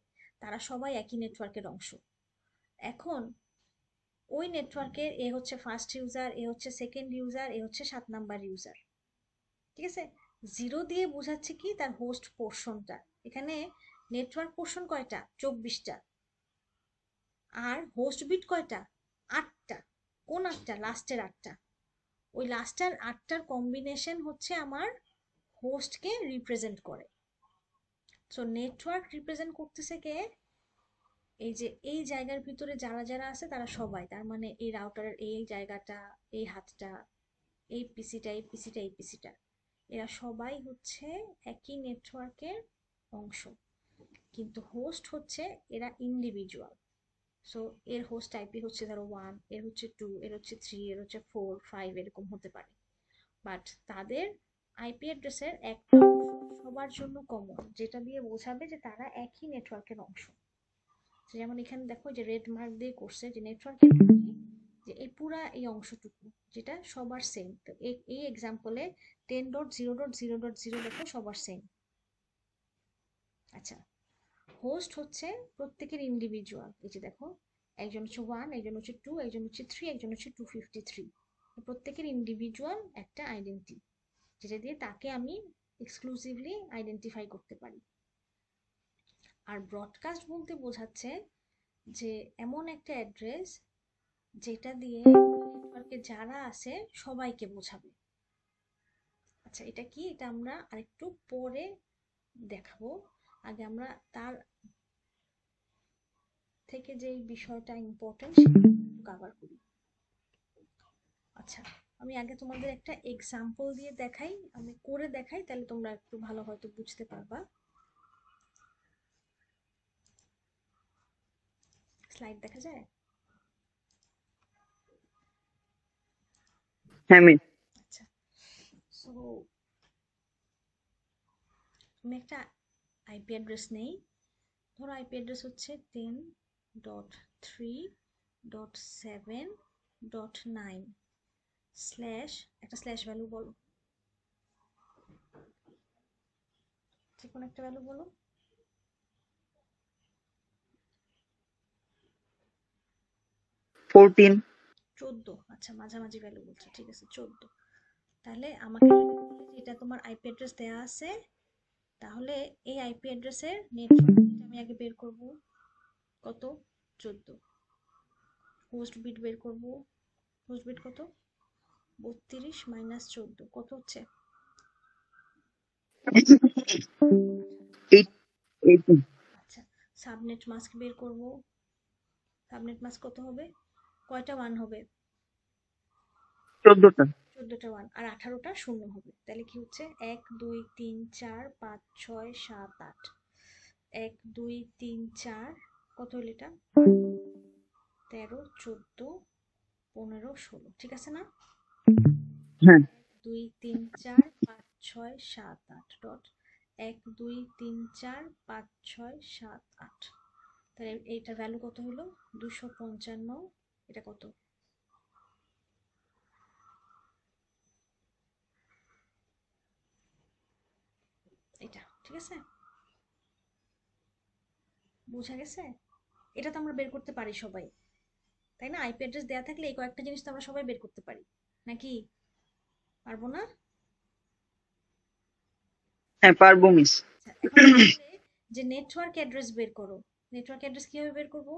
তারা সবাই একই নেটওয়ার্কের অংশ। এখন ওই নেটওয়ার্কের এ হচ্ছে ফার্স্ট ইউজার, এ হচ্ছে সেকেন্ড ইউজার, এ হচ্ছে 7 নাম্বার ইউজার। ঠিক আছে? 0 দিয়ে বোঝাচ্ছে কি তার হোস্ট পোর্শনটা। এখানে নেটওয়ার্ক পোর্শন কয়টা? 24টা। আর হোস্ট বিট কয়টা? 8টা। কোন 8টা? লাস্টের 8টা। ওই লাস্টের 8টার কম্বিনেশন হচ্ছে আমার হোস্টকে রিপ্রেজেন্ট করে। সো নেটওয়ার্ক রিপ্রেজেন্ট করতেছে কে? এই যে এই জায়গার ভিতরে যারা যারা আছে তারা সবাই, তার মানে এই রাউটারের এই জায়গাটা, এই হাতটা, এই পিসিটা, এই পিসিটা, এই পিসিটা, এরা সবাই হচ্ছে একই নেটওয়ার্কের অংশ। কিন্তু হোস্ট হচ্ছে এরা ইন্ডিভিজুয়াল। সো এর হোস্ট আইপি হচ্ছে ধরো 1, এর হচ্ছে 2, এর হচ্ছে 3, এর হচ্ছে 4, 5 এরকম হতে পারে, বাট তাদের আইপি অ্যাড্রেসের একটা অংশ সবার জন্য কমন, যেটা দিয়ে বোঝাবে যে তারা একই নেটওয়ার্কের অংশ। যেমন এখানে দেখো যে রেড মার্ক দিয়ে করছে যে নেটওয়ার্কের যে এই পুরা এই অংশটুকু যেটা সবার সেম। তো এই এক্সাম্পলে 10.0.0.0 দেখো সবার সেম। আচ্ছা, হোস্ট হচ্ছে প্রত্যেকের ইন্ডিভিজুয়াল। এই যে দেখো একজন হচ্ছে 1, একজন হচ্ছে 2, একজন হচ্ছে 3, একজন হচ্ছে 253। প্রত্যেকের ইন্ডিভিজুয়াল একটা আইডেন্টি, যেটা দিয়ে তাকে আমি এক্সক্লুসিভলি আইডেন্টিফাই করতে পারি। আর ব্রডকাস্ট বলতে বোঝাচ্ছে যে এমন একটা অ্যাড্রেস যেটা দিয়ে নেটওয়ার্কে যারা আছে সবাইকে বোঝাবে। আচ্ছা, এটা কি, এটা আমরা আরেকটু পরে দেখাবো। আগে আমরা তার থেকে যে বিষয়টা ইম্পর্টেন্ট সেটা কভার করি। আচ্ছা, আমি আগে তোমাদের একটা এক্সাম্পল দিয়ে দেখাই, আমি করে দেখাই, তাহলে তোমরা একটু ভালো হয়তো বুঝতে পারবা। স্লাইড দেখা যায়? হ্যাঁ মিস। আচ্ছা, সো আমি একটা আইপি অ্যাড্রেস নেই। ধরো আইপি অ্যাড্রেস হচ্ছে 10.3.7.9 স্ল্যাশ, একটা স্ল্যাশ ভ্যালু বলো, যে কোনো একটা ভ্যালু বলো। 14। 14। আচ্ছা, মাঝামাঝি ভ্যালু বলছো, ঠিক আছে 14। তাহলে আমাকে এটা তোমার আইপি অ্যাড্রেস দেওয়া আছে, তাহলে এই আইপি অ্যাড্রেসের নেটওয়ার্ক আমি আগে বের করব। কত? 14। হোস্ট বিট বের করব। হোস্ট বিট কত? 32 মাইনাস 14 কত হচ্ছে? 18। আচ্ছা, সাবনেট মাস্ক বের করব। সাবনেট মাস্ক কত হবে? কয়টা 1 হবে? 14টা। 14টা 1 আর 18টা শূন্য হবে। তাহলে কি হচ্ছে? 1 2 3 4 5 6 7 8। 1 2 3 4 কত হলো এটা? 13 14 15 16, ঠিক আছে না? হ্যাঁ 2 3 4 5 6 7 8 ডট 1 2 3 4 5 6 7 8। তাহলে এইটার ভ্যালু কত হলো? 255। এটা কত? এটা, ঠিক আছে? বোঝা গেছে? এটা তো আমরা বের করতে পারি সবাই, তাই না? আইপি অ্যাড্রেস দেওয়া থাকলে এই কয়েকটা জিনিস তো আমরা সবাই বের করতে পারি, নাকি পারবো না? হ্যাঁ পারবো মিস। আচ্ছা, এখন বললে যে নেটওয়ার্ক অ্যাড্রেস বের করো। নেটওয়ার্ক অ্যাড্রেস কিভাবে বের করবো?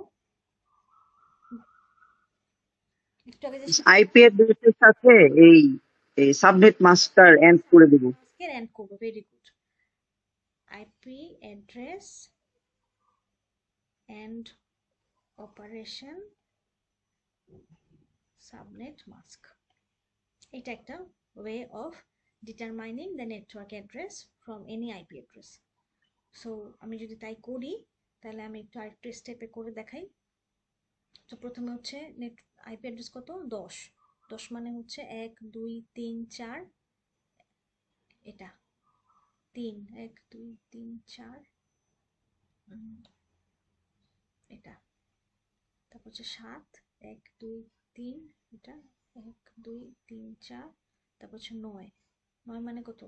একটু আগে যে আইপি অ্যাড্রেসের সাথে এই সাবনেট মাস্টার এন্ড করে দেবো। মাস্কের এন্ড করবো, very good. IP address and operation subnet mask, এটা একটা way of determining the network address from any IP address. So আমি যদি তাই করি, তাহলে আমি একটু আরেকটু স্টেপে করে দেখাই। তো প্রথমে হচ্ছে নেট আইপি অ্যাড্রেস কত? 10। 10 মানে হচ্ছে 1 2 3 4, এটা 3 1 2 3 4, এটা তারপর হচ্ছে 7 1 2 3, এটা 1 2 3 4, তারপর হচ্ছে 9। 9 মানে কত?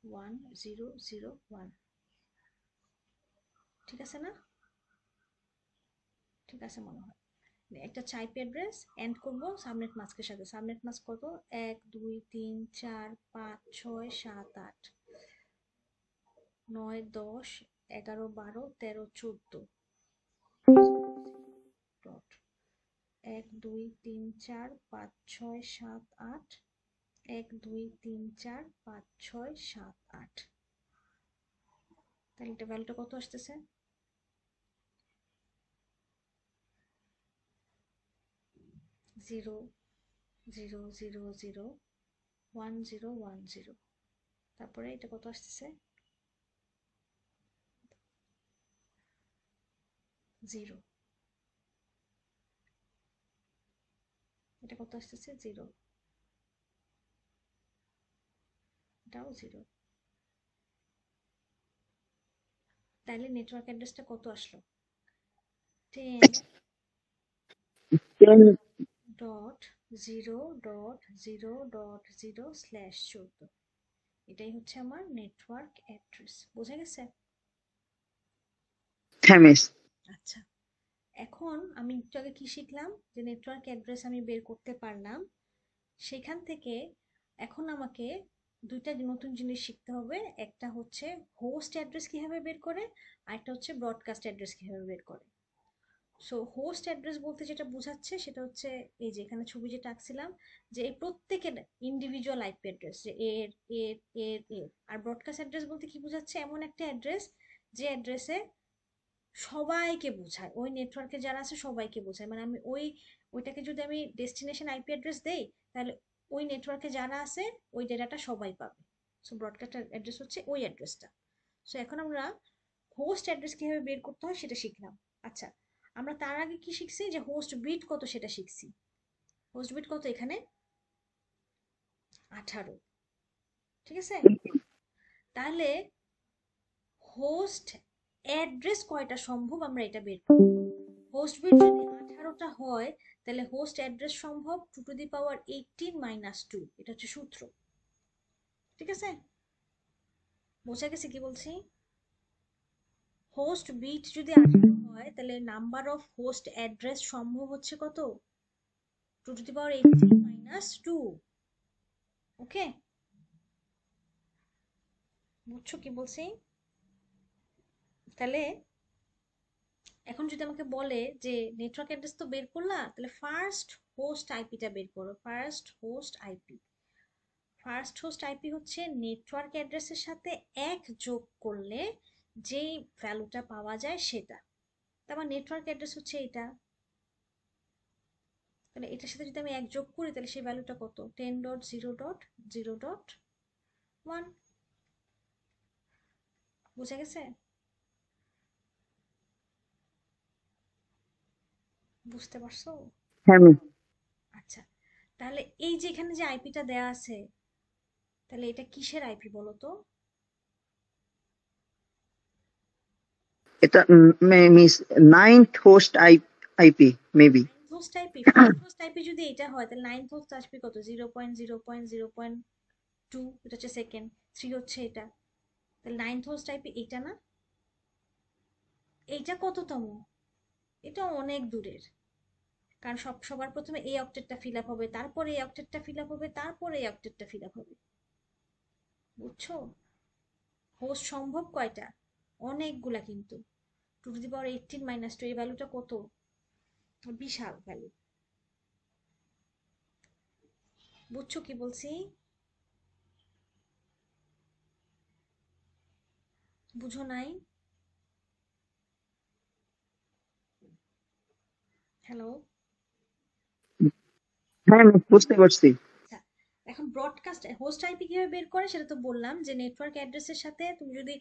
1 0 0 1, ঠিক আছে না? ঠিক আছে মনে হয়। একটা আইপি অ্যাড্রেস এন্ড করব সাবনেট মাস্কের সাথে। সাবনেট মাস্ক কত? 1 2 3 4 5 6 7 8 9 10 11 12 13 14 ডট 1 2 3 4 5 6 7 8 1 2 3 4 5 6 7 8। তাহলে এটা ভ্যালুটা কত আসতেছে? 0 0 0 0 1 0 1 0। তারপরে এটা কত আসতেছে? 0। এটা কত আসতেছে? 0। এটা এটাও 0। তাহলে নেটওয়ার্ক অ্যাড্রেসটা কত আসলো? 10.0.0.0/14। এটাই হচ্ছে আমার নেটওয়ার্ক অ্যাড্রেস। বোঝা গেছে? হ্যাঁ মিস। আচ্ছা, এখন আমি একটু আগে কি শিখলাম, যে নেটওয়ার্ক অ্যাড্রেস আমি বের করতে পারলাম। সেখান থেকে এখন আমাকে দুইটা নতুন জিনিস শিখতে হবে। একটা হচ্ছে হোস্ট অ্যাড্রেস কিভাবে বের করে, আর একটা হচ্ছে ব্রডকাস্ট অ্যাড্রেস কিভাবে বের করে। সো হোস্ট অ্যাড্রেস বলতে যেটা বোঝাচ্ছে সেটা হচ্ছে এই যে এখানে ছবি যেটা আঁকছিলাম, যে এই প্রত্যেকের ইন্ডিভিজুয়াল আইপি অ্যাড্রেস, যে এর এর এর এর। আর ব্রডকাস্ট অ্যাড্রেস বলতে কি বোঝাচ্ছে, এমন একটা অ্যাড্রেস যে অ্যাড্রেসে সবাইকে বোঝায়, ওই নেটওয়ার্কে যারা আছে সবাইকে বোঝায়। মানে আমি ওইটাকে যদি আমি ডেস্টিনেশন আইপি অ্যাড্রেস দেই, তাহলে ওই নেটওয়ার্কে যারা আছে ওই ডেটাটা সবাই পাবে। সো ব্রডকাস্ট অ্যাড্রেস হচ্ছে ওই অ্যাড্রেসটা। সো এখন আমরা হোস্ট অ্যাড্রেস কিভাবে বের করতে হয় সেটা শিখলাম। আচ্ছা, আমরা তার আগে কি শিখছি, যে হোস্ট বিট কত সেটা শিখছি। হোস্ট বিট কত এখানে? 18। ঠিক আছে? তাহলে হোস্ট অ্যাড্রেস কয়টা সম্ভব আমরা এটা বের করব। হোস্ট বিট যদি 18টা হয়, তাহলে হোস্ট অ্যাড্রেস সম্ভব 2 to the power 18 - 2। এটা হচ্ছে সূত্র। ঠিক আছে? বোঝা গেছে কি বলছি? হোস্ট বিট যদি 18 হয়, তাহলে নাম্বার অফ হোস্ট অ্যাড্রেস সম্ভব হচ্ছে কত? 2 to the power 18 - 2। ওকে, বুঝছো কি বলছি? তাহলে এখন যদি আমাকে বলে যে নেটওয়ার্ক অ্যাড্রেস তো বের করলা, তাহলে ফার্স্ট হোস্ট আইপিটা বের করো। First host IP, first host IP হচ্ছে নেটওয়ার্ক অ্যাড্রেসের সাথে 1 যোগ করলে যেই ভ্যালুটা পাওয়া যায় সেটা। তারপর নেটওয়ার্ক অ্যাড্রেস হচ্ছে এটা, তাহলে এটার সাথে যদি আমি 1 যোগ করি তাহলে সেই ভ্যালুটা কত? 10.0.0.1। বুঝা গেছে? বুঝতে পারছো? হ্যাঁ মিস। আচ্ছা, তাহলে এই যে এখানে যে আইপিটা দেয়া আছে, তাহলে এটা কিসের আইপি বলো তো? এটা miss 9th host IP maybe. 9th host IP. First host IP যদি এটা হয়, তাহলে 9th হোস্ট আইপি কত? 0.0.0.2। এটা হচ্ছে সেকেন্ড। 3 হচ্ছে এটা। তাহলে 9th হোস্ট আইপি এটা না? এইটা কততম? এটা অনেক দূরের। কারণ সবার প্রথমে এই অক্টেটটা ফিল আপ হবে, তারপরে এই অক্টেটটা ফিল আপ হবে, তারপরে এই অক্টেটটা ফিল আপ হবে। বুঝছো? হোস্ট সম্ভব কয়টা? অনেকগুলা কিন্তু। 2 to the power 18 - 2, এই ভ্যালুটা কত? বিশাল ভ্যালু। বুঝছো কি বলছি? বুঝো নাই? হ্যালো? হ্যাঁ মিস, বুঝতে পারছি। আচ্ছা, এখন ব্রডকাস্ট হোস্ট আইপি কিভাবে বের করে সেটা তো বললাম, যে নেটওয়ার্ক অ্যাড্রেসের সাথে তুমি যদি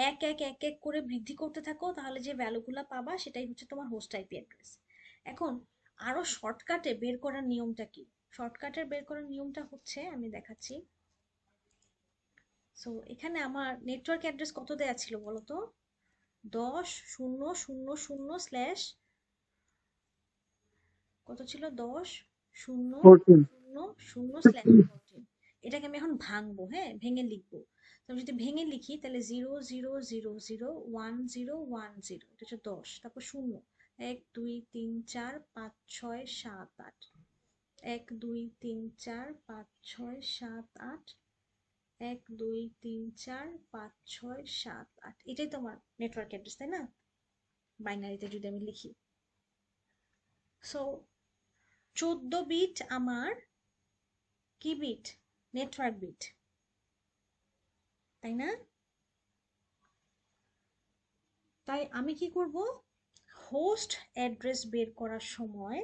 এক এক এক এক করে বৃদ্ধি করতে থাকো, তাহলে যে ভ্যালুগুলো পাবা সেটাই হচ্ছে তোমার হোস্ট আইপি অ্যাড্রেস। এখন আরো শর্টকাটে বের করার নিয়মটা কি? শর্টকাটের বের করার নিয়মটা হচ্ছে, আমি দেখাচ্ছি। সো এখানে আমার নেটওয়ার্ক অ্যাড্রেস কত দেয়া ছিল বলো তো? 10.0.0.0/ কত ছিল? 10.0.0.0/14। এটাকে আমি এখন ভাঙবো, হ্যাঁ, ভেঙে লিখবো। তো আমি যদি ভেঙে লিখি তাহলে 0.0.0.0.1.0.1.0, এটা হচ্ছে 10, তারপর 0, 1 2 3 4 5 6 7 8, 1 2 3 4 5 6 7 8, 1 2 3 4 5 6 7 8। এটাই তোমার নেটওয়ার্ক অ্যাড্রেস, তাই না? বাইনারিতে যদি আমি লিখি। সো 14 বিট আমার কি বিট? নেটওয়ার্ক বিট, তাই না? তাই আমি কি করব, হোস্ট অ্যাড্রেস বের করার সময়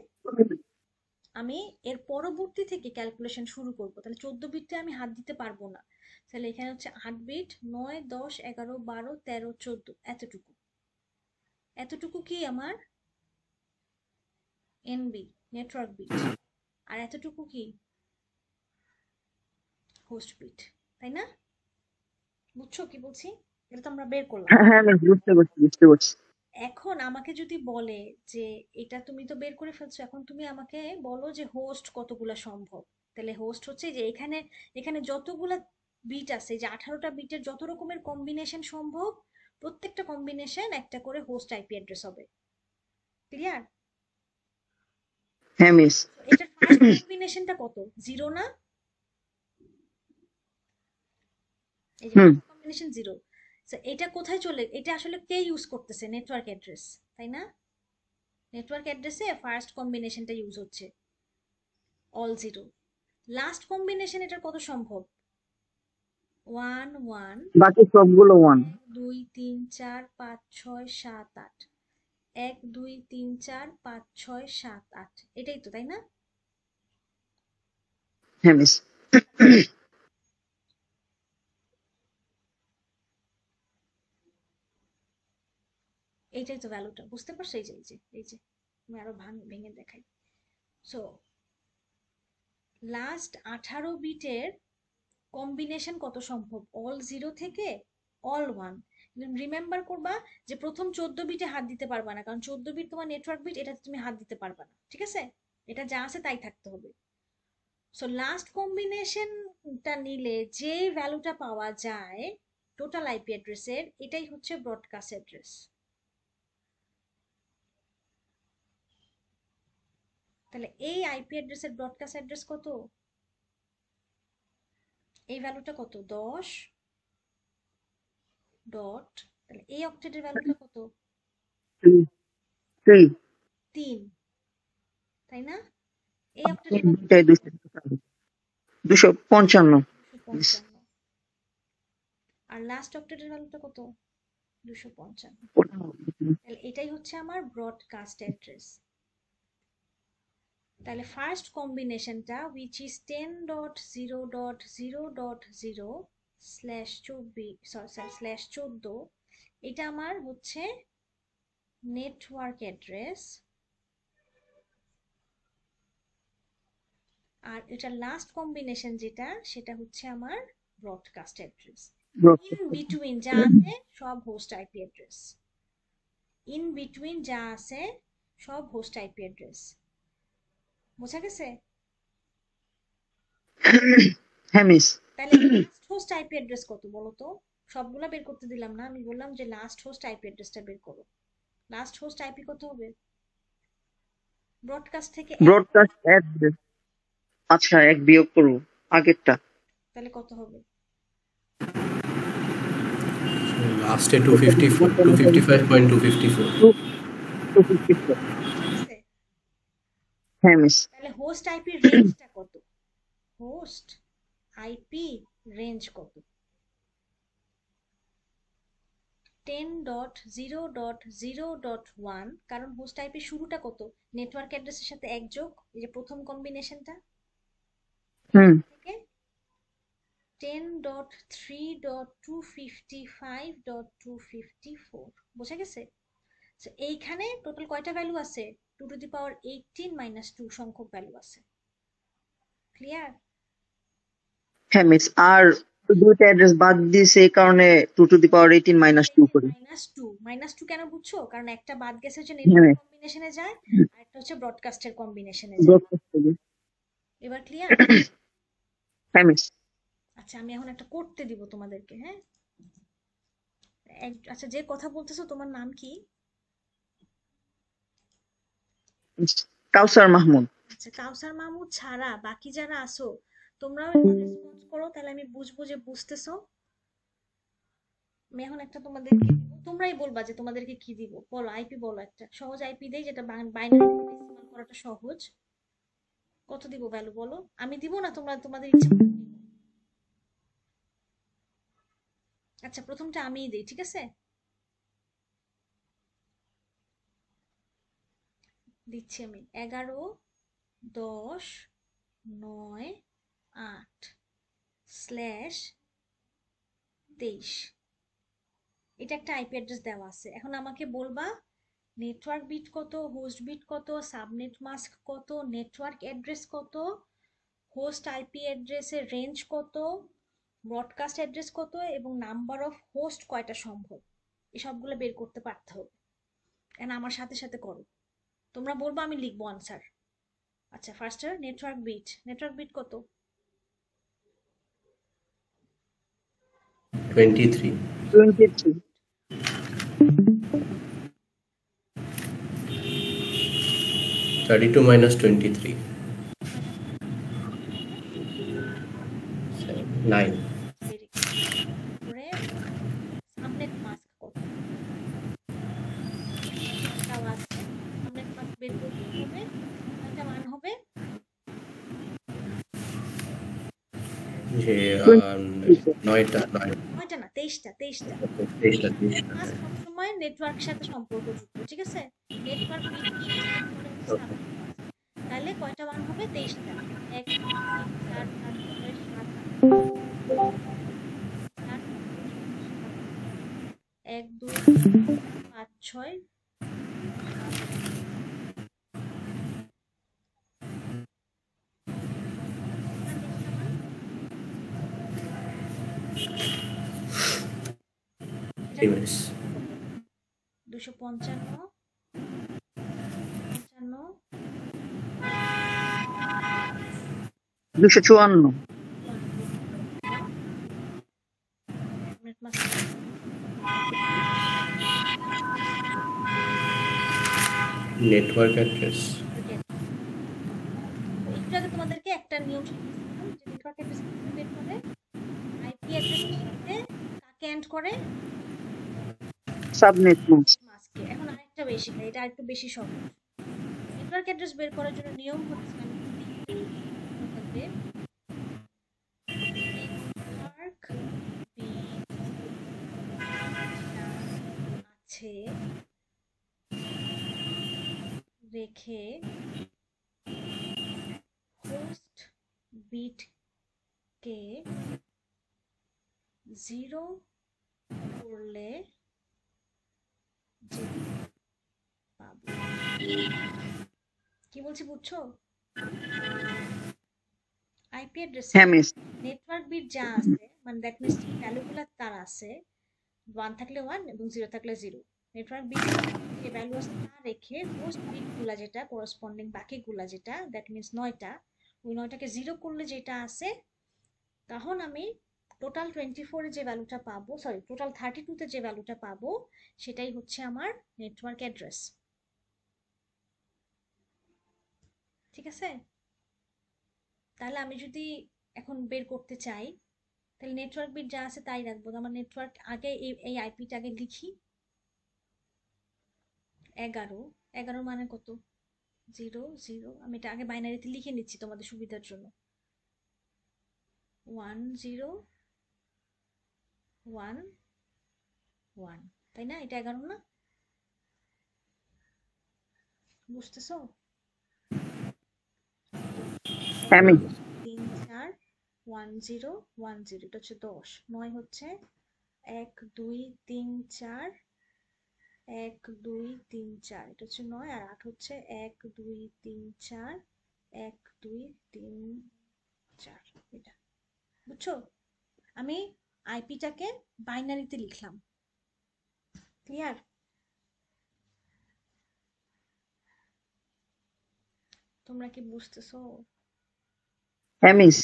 আমি এর পরবর্তী থেকে ক্যালকুলেশন শুরু করব। তাহলে 14 বিটে আমি হাত দিতে পারবো না। তাহলে এখানে হচ্ছে 8 বিট, 9 10 11 12 13 14, এতটুকু। এতটুকু কি আমার এনবি, নেটওয়ার্ক বিট। আর এতটুকু কি? হোস্ট বিট, তাই না? বুঝছো কি বলছি? এটা তো আমরা বের করলাম। হ্যাঁ হ্যাঁ মিস, বুঝতে পারছি। এখন আমাকে যদি বলে যে এটা তুমি তো বের করে ফেলছো, এখন তুমি আমাকে বলো যে হোস্ট কতগুলা সম্ভব। তাহলে হোস্ট হচ্ছে যে এখানে এখানে যতগুলা বিট আছে, যে 18টা বিটের যত রকমের কম্বিনেশন সম্ভব, প্রত্যেকটা কম্বিনেশন একটা করে হোস্ট আইপি অ্যাড্রেস হবে। ক্লিয়ার? হ্যাঁ মিস। এটার ফার্স্ট কম্বিনেশনটা কত? 0 না? এই যে হুম। First combination 0। এটা কোথায় চলে, এটা আসলে কে ইউজ করতেছে? নেটওয়ার্ক অ্যাড্রেস, তাই না? নেটওয়ার্ক অ্যাড্রেসে ফার্স্ট কম্বিনেশনটা ইউজ হচ্ছে, অল 0। লাস্ট কম্বিনেশন এটার কত সম্ভব? 1 1, বাকি সবগুলো ওয়ান। 1 2 3 4 5 6 7 8, 1 2 3 4 5 6 7 8, এটাই তো, তাই না? হ্যাঁ মিস। এইটাই তো ভ্যালুটা, বুঝতে পারছো? এই যে আমি আরো ভেঙে দেখাই। সো লাস্ট 18 বিটের কম্বিনেশন কত সম্ভব? অল 0 থেকে অল 1। রিমেম্বার করবা যে প্রথম 14 বিটে হাত দিতে পারবা না, কারণ 14 বিট তোমার নেটওয়ার্ক বিট, এটাতে তুমি হাত দিতে পারবা না, ঠিক আছে? এটা যা আছে তাই থাকতে হবে। সো লাস্ট কম্বিনেশনটা নিলে যে ভ্যালুটা পাওয়া যায় টোটাল আইপি অ্যাড্রেসের, এটাই হচ্ছে ব্রডকাস্ট অ্যাড্রেস। তাহলে এই আইপি অ্যাড্রেসের ব্রডকাস্ট অ্যাড্রেস কত? এই ভ্যালুটা কত? 10 ডট, তাহলে এই অক্টেটের ভ্যালুটা কত? 3। 3, তাই না? এই অক্টেটের ভ্যালু 255। 255। আর লাস্ট অক্টেটের ভ্যালুটা কত? 255। তাহলে এটাই হচ্ছে আমার ব্রডকাস্ট অ্যাড্রেস। তাহলে ফার্স্ট কম্বিনেশনটা which is 10.0.0.0/14 এটা আমার হচ্ছে নেটওয়ার্ক অ্যাড্রেস, আর এটা লাস্ট কম্বিনেশন যেটা, সেটা হচ্ছে আমার ব্রডকাস্ট অ্যাড্রেস। ইন বিটুইন যা আছে সব host IP address, in between যা আছে সব হোস্ট আইপি অ্যাড্রেস। বোঝা গেছে? হ্যাঁ মিস। তাহলে লাস্ট হোস্ট আইপি অ্যাড্রেস কত বলো তো? সবগুলা বের করতে দিলাম না, আমি বললাম যে লাস্ট হোস্ট আইপি অ্যাড্রেসটা বের করো। লাস্ট হোস্ট আইপি কত হবে? ব্রডকাস্ট থেকে এক, ব্রডকাস্ট অ্যাড্রেস। আচ্ছা, এক বিয়োগ করবো আগেরটা। তাহলে কত হবে? লাস্টে 254 255.254। 254। ঠিক আছে? হ্যাঁ মিস। তাহলে হোস্ট আইপি রেঞ্জটা কত? হোস্ট আইপি রেঞ্জ কত? 10.0.0.1, কারণ হোস্ট আইপি শুরুটা কত? নেটওয়ার্ক অ্যাড্রেসের সাথে এক যোগ, এই যে প্রথম কম্বিনেশনটা, হুম। থেকে 10.3.255.254। বোঝা গেছে? So, এইখানে টোটাল কয়টা ভ্যালু আছে? 2 to the power 18 - 2 সংখ্যক ভ্যালু আছে। ক্লিয়ার? হ্যাঁ মিস। আর দুইটা অ্যাড্রেস বাদ দিয়েছে, এই কারণে 2 to the power 18 - 2 করি। -2 কেন বুঝছো? কারণ একটা বাদ গেছে যে হ্যাঁ নেটওয়ার্ক মিস। কম্বিনেশনে যায়, আর একটা হচ্ছে ব্রডকাস্টের কম্বিনেশনে যায়। ব্রডকাস্ট থেকে। এবার ক্লিয়ার? হ্যাঁ মিস। আচ্ছা, আমি এখন একটা করতে দিব তোমাদেরকে, হ্যাঁ? আচ্ছা, যে কথা বলতেছো তোমার নাম কি? কাউসার মাহমুদ। আচ্ছা, কাউসার মাহমুদ ছাড়া বাকি যারা আসো তোমরাও রেসপন্স করো, তাহলে আমি বুঝবো যে বুঝতেছো। আমি এখন একটা তোমাদেরকে দিব, তোমরাই বলবা যে তোমাদেরকে কি দিব। বলো, আইপি বলো, একটা সহজ আইপি দেই যেটা বাইনারি ডেসিমাল করাটা সহজ। কত দিব ভ্যালু বলো? আমি দিব না, তোমরা তোমাদের ইচ্ছা মতো নিও। আচ্ছা, প্রথমটা আমিই দেই, ঠিক আছে? দিচ্ছি আমি 11.10.9.8/23। এটা একটা আইপি অ্যাড্রেস দেওয়া আছে। এখন আমাকে বলবা নেটওয়ার্ক বিট কত, হোস্ট বিট কত, সাবনেট মাস্ক কত, নেটওয়ার্ক অ্যাড্রেস কত, হোস্ট আইপি অ্যাড্রেসের রেঞ্জ কত, ব্রডকাস্ট অ্যাড্রেস কত এবং নাম্বার অফ হোস্ট কয়টা সম্ভব, এই সবগুলো বের করতে পারতে হবে। এন্ড আমার সাথে সাথে করো, তোমরা বলবো, আমি লিখবো আনসার। আচ্ছা, ফার্স্টে নেটওয়ার্ক বিট কত? 23. 23. 32 minus 23. 9. Very good. পরে সামনেট মাস্ক কত? তাও আছে, সামনেট মাস্ক বের করতে হবে। একটা মান হবে যে 9টা নয়টা না, 23টা। 23টা মাস্ক সবসময় নেটওয়ার্কের সাথে সম্পর্কযুক্ত, ঠিক আছে? নেটওয়ার্ক বিট তাহলে কয়টা মান হবে? 23টা। 1 2 3 4 5 6 7 8 1 2 5 6 মিনিটস 255 254. নেটওয়ার্ক অ্যাড্রেস একটু আগে তোমাদেরকে একটা নিয়ম শিখিয়েছিলাম যে নেটওয়ার্ক অ্যাড্রেস বের করে আইপি অ্যাড্রেসের সাথে কাকে এন্ড করে? Subnet mask. মাস্কে। এখন আরেকটা বেশি, এটা আরেকটু বেশি সহজ। নেটওয়ার্ক অ্যাড্রেস বের করার জন্য নিয়ম হচ্ছে নেটওয়ার্ক আছে রেখে হোস্ট বিটকে 0 করলে যে পাবো। কি বলছি বুঝছো? আইপি অ্যাড্রেস হ্যাঁ মিস। নেটওয়ার্ক বিট যা আছে, মানে দ্যাট মিন্স ভ্যালুগুলো তার আছে, 1 থাকলে 1 এবং 0 থাকলে 0। নেটওয়ার্ক বিট যে ভ্যালু আছে তা রেখে হোস্ট বিটগুলা যেটা করেসপন্ডিং বাকিগুলা যেটা দ্যাট মিন্স 9টা, ওই 9টাকে 0 করলে যেটা আছে, তখন আমি টোটাল 24 এ যে ভ্যালুটা পাবো, সরি টোটাল 32 তে যে ভ্যালুটা পাবো, সেটাই হচ্ছে আমার নেটওয়ার্ক অ্যাড্রেস। ঠিক আছে? তাহলে আমি যদি এখন বের করতে চাই, তাহলে নেটওয়ার্ক বিট যা আছে তাই রাখবো। আমার নেটওয়ার্ক আগে এই আইপিটা আগে লিখি। 11 মানে কত? 0 0। আমি এটা আগে বাইনারিতে লিখে নিচ্ছি তোমাদের সুবিধার জন্য। 1 0 1 1, তাই না? এটা 11 না? বুঝতেছো? হ্যাঁ মিস। 3 4 1 0 1 0, এটা হচ্ছে 10। 9 হচ্ছে 1 2 3 4 1 2 3 4, এটা হচ্ছে 9। আর 8 হচ্ছে 1 2 3 4 1 2 3 4, এটা বুঝছো? আমি আইপিটাকে বাইনারিতে লিখলাম। ক্লিয়ার? তোমরা কি বুঝতেছো? হ্যাঁ মিস।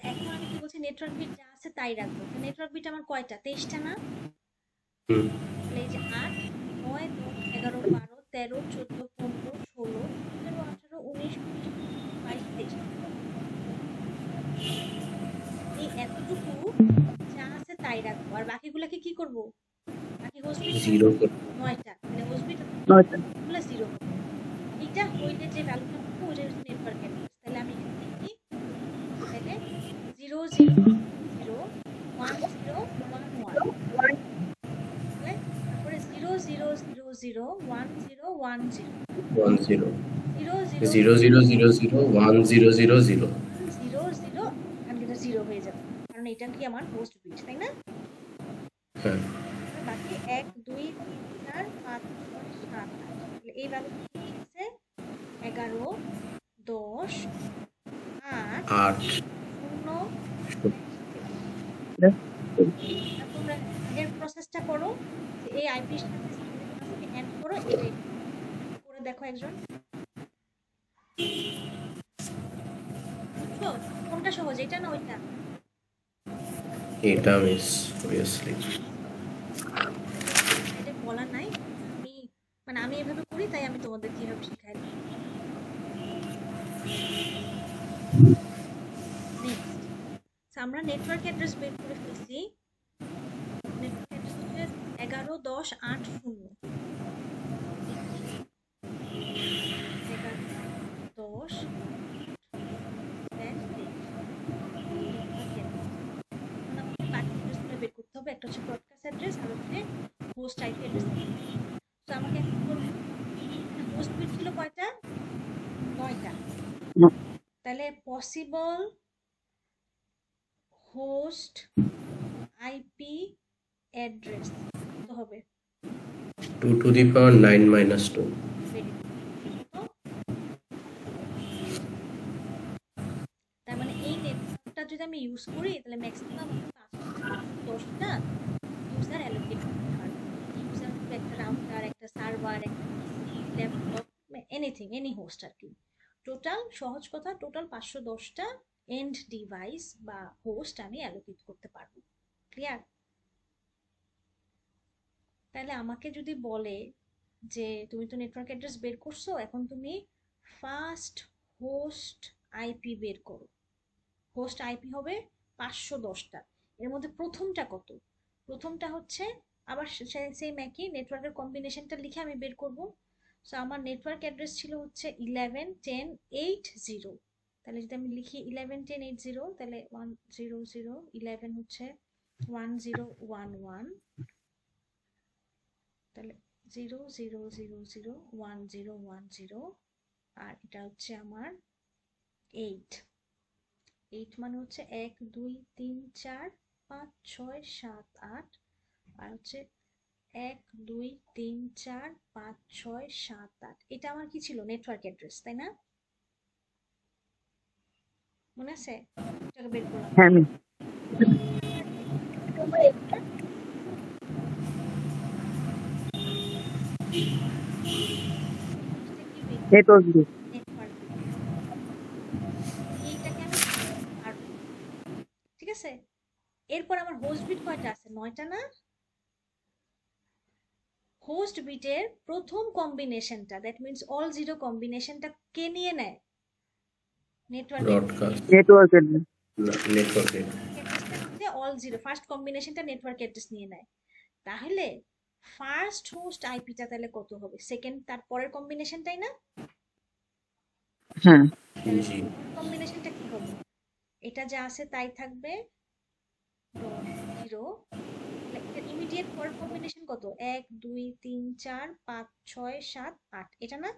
এখন আমি কি বলছি, নেটওয়ার্ক বিট যা আছে তাই রাখবো। নেটওয়ার্ক বিট আমার কয়টা? 23টা না? তাহলে এই যে 8 9 10 11 12 13 14 15 16 17 18 19 20 22 23। এই এতটুকু যা আছে তাই রাখবো, আর বাকিগুলাকে কি করব? বাকি হোস্ট বিট 0 9টা, মানে হোস্ট বিট 9টা। গুলো 0 হবে। এটা হইলে যে ভ্যালুটা পাবো ওটা হচ্ছে নেটওয়ার্ক অ্যাড্রেস। তাহলে আমি এখানে লিখি, তাহলে 0 0 0 1 0 1 1, তারপরে 0 0 0 0 1 0 1 0 1 0 0 0 0 0 0 1 0 0 0 0 0, এখানে এটা 0 হয়ে যাবে কারণ এটা কি আমার হোস্ট বিট, তাই না? হ্যাঁ বাকি 1 2 3 4 5 6 7 8, তাহলে এই ভ্যালু কি আছে? 11 10 8 8 শূন্য Yeah. আর তোমরা আগের প্রসেসটা করো যে এই আইপির সাথে এন্ড করো এটাই করে দেখো একজন বুঝছো কোনটা সহজ এটা না ওইটা এটা মিস অবভিয়াসলি এটা বলার নাই আমি মানে আমি এভাবে করি তাই আমি তোমাদের কিভাবে শেখাই নেক্সট আমরা নেটওয়ার্ক অ্যাড্রেস বের করে ফেলছি নেটওয়ার্ক অ্যাড্রেস হচ্ছে 11.10.8.0 11.10 বের করতে হবে একটা হচ্ছে ব্রডকাস্ট অ্যাড্রেস আর হচ্ছে হোস্ট আইপি অ্যাড্রেস তো আমাকে এখন হোস্ট বিট ছিল কয়টা 9টা তাহলে পসিবল হোস্ট আইপি অ্যাড্রেস কত হবে 2 to the power 9 minus 2 তার মানে এই নেটওয়ার্কটা যদি আমি ইউজ করি তাহলে ম্যাক্সিমাম 10টা ইউজার অ্যালোকেট করতে পারবো ইউজার একটা রাউটার একটা সার্ভার একটা ল্যাপটপ এনিথিং এনি হোস্ট আর কি টোটাল সহজ কথা টোটাল 510টা এন্ড ডিভাইস বা হোস্ট আমি অ্যালোকেট করতে পারবো ক্লিয়ার তাহলে আমাকে যদি বলে যে তুমি তো নেটওয়ার্ক অ্যাড্রেস বের করছো এখন তুমি ফার্স্ট হোস্ট আইপি বের করো হোস্ট আইপি হবে 510টা এর মধ্যে প্রথমটা কত প্রথমটা হচ্ছে আবার সেম একই নেটওয়ার্কের কম্বিনেশনটা লিখে আমি বের করব সো আমার নেটওয়ার্ক অ্যাড্রেস ছিল হচ্ছে 11.10.80 তাহলে যদি আমি লিখি 11.10.80 তাহলে 100 11 হচ্ছে 1011 তাহলে 00001010 আর এটা হচ্ছে আমার 8 মানে হচ্ছে 1 2 3 4 5 6 7 8 আর হচ্ছে 1 2 3 4 5 6 7 8 এটা আমার কি ছিল নেটওয়ার্ক অ্যাড্রেস তাই না মনে আছে এটাকে বের করলাম হ্যাঁ মিস নেটওয়ার্ক বিট নেটওয়ার্ক এইটাকে আমি পারবো ঠিক আছে এরপর আমার হোস্ট বিট কয়টা আছে 9টা না হোস্ট বিটের প্রথম কম্বিনেশনটা দ্যাট মিন্স অল জিরো কম্বিনেশনটা কে নিয়ে নেয় network broadcast network address network অ্যাড্রেসটা হচ্ছে অল জিরো ফার্স্ট কম্বিনেশনটা নেটওয়ার্ক অ্যাড্রেস নিয়ে নেয় তাহলে ফার্স্ট হোস্ট আইপিটা তাহলে কত হবে সেকেন্ড তার পরের কম্বিনেশনটাই না হ্যাঁ জি কম্বিনেশনটা কি হবে এটা যা আছে তাই থাকবে জিরো ইমিডিয়েট পরের কম্বিনেশন কত 1 2 3 4 5 6 7 8 এটা না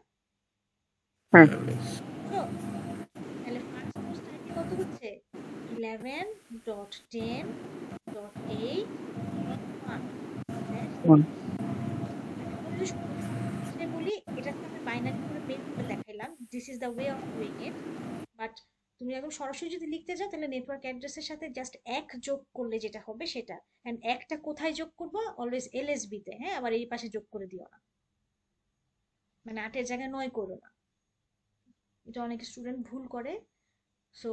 হ্যাঁ তো তাহলে ফার্স্ট হোস্ট আইপি কত হচ্ছে 11.10.8.1 বলি এটাকে আমি বাইনারি করে বের করে দেখাইলাম this is the way of doing it but তুমি একদম সরাসরি যদি লিখতে যাও তাহলে নেটওয়ার্ক অ্যাড্রেসের সাথে জাস্ট এক যোগ করলে যেটা হবে সেটা এন্ড একটা কোথায় যোগ করবো অলওয়েজ এলএসবি তে হ্যাঁ আবার এই পাশে যোগ করে দিও না মানে 8 জায়গায় 9 করো না এটা অনেক স্টুডেন্ট ভুল করে সো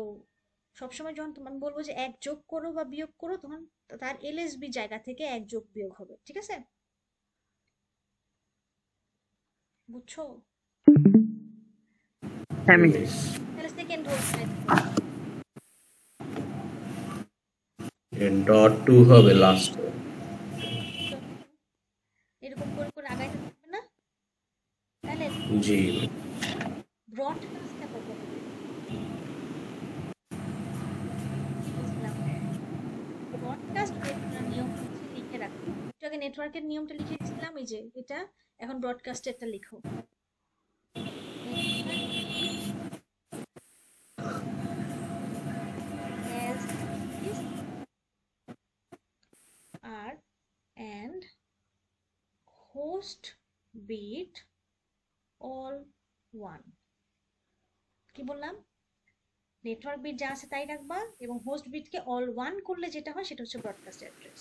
সবসময় যখন আমি বলবো যে এক যোগ করো বা বিয়োগ করো তখন তার এলএসবি জায়গা থেকে এক যোগ বিয়োগ হবে ঠিক আছে বুঝছো হ্যাঁ মিস তাহলে সেকেন্ড হোস্ট ডট 2 হবে লাস্ট এরকম করে করে আগাইতে থাকবে না তাহলে জি ব্রডকাস্টটা কত হবে ব্রডকাস্ট বের করার নিয়ম হচ্ছে লিখে রাখো একটু আগে নেটওয়ার্কের নিয়মটা লিখে দিয়েছিলাম এই যে এটা এখন ব্রডকাস্টেরটা লিখো as is are and host bit all one কি বললাম নেটওয়ার্ক বিট যা আছে তাই রাখবা এবং হোস্ট বিটকে অল 1 করলে যেটা হয় সেটা হচ্ছে ব্রডকাস্ট অ্যাড্রেস।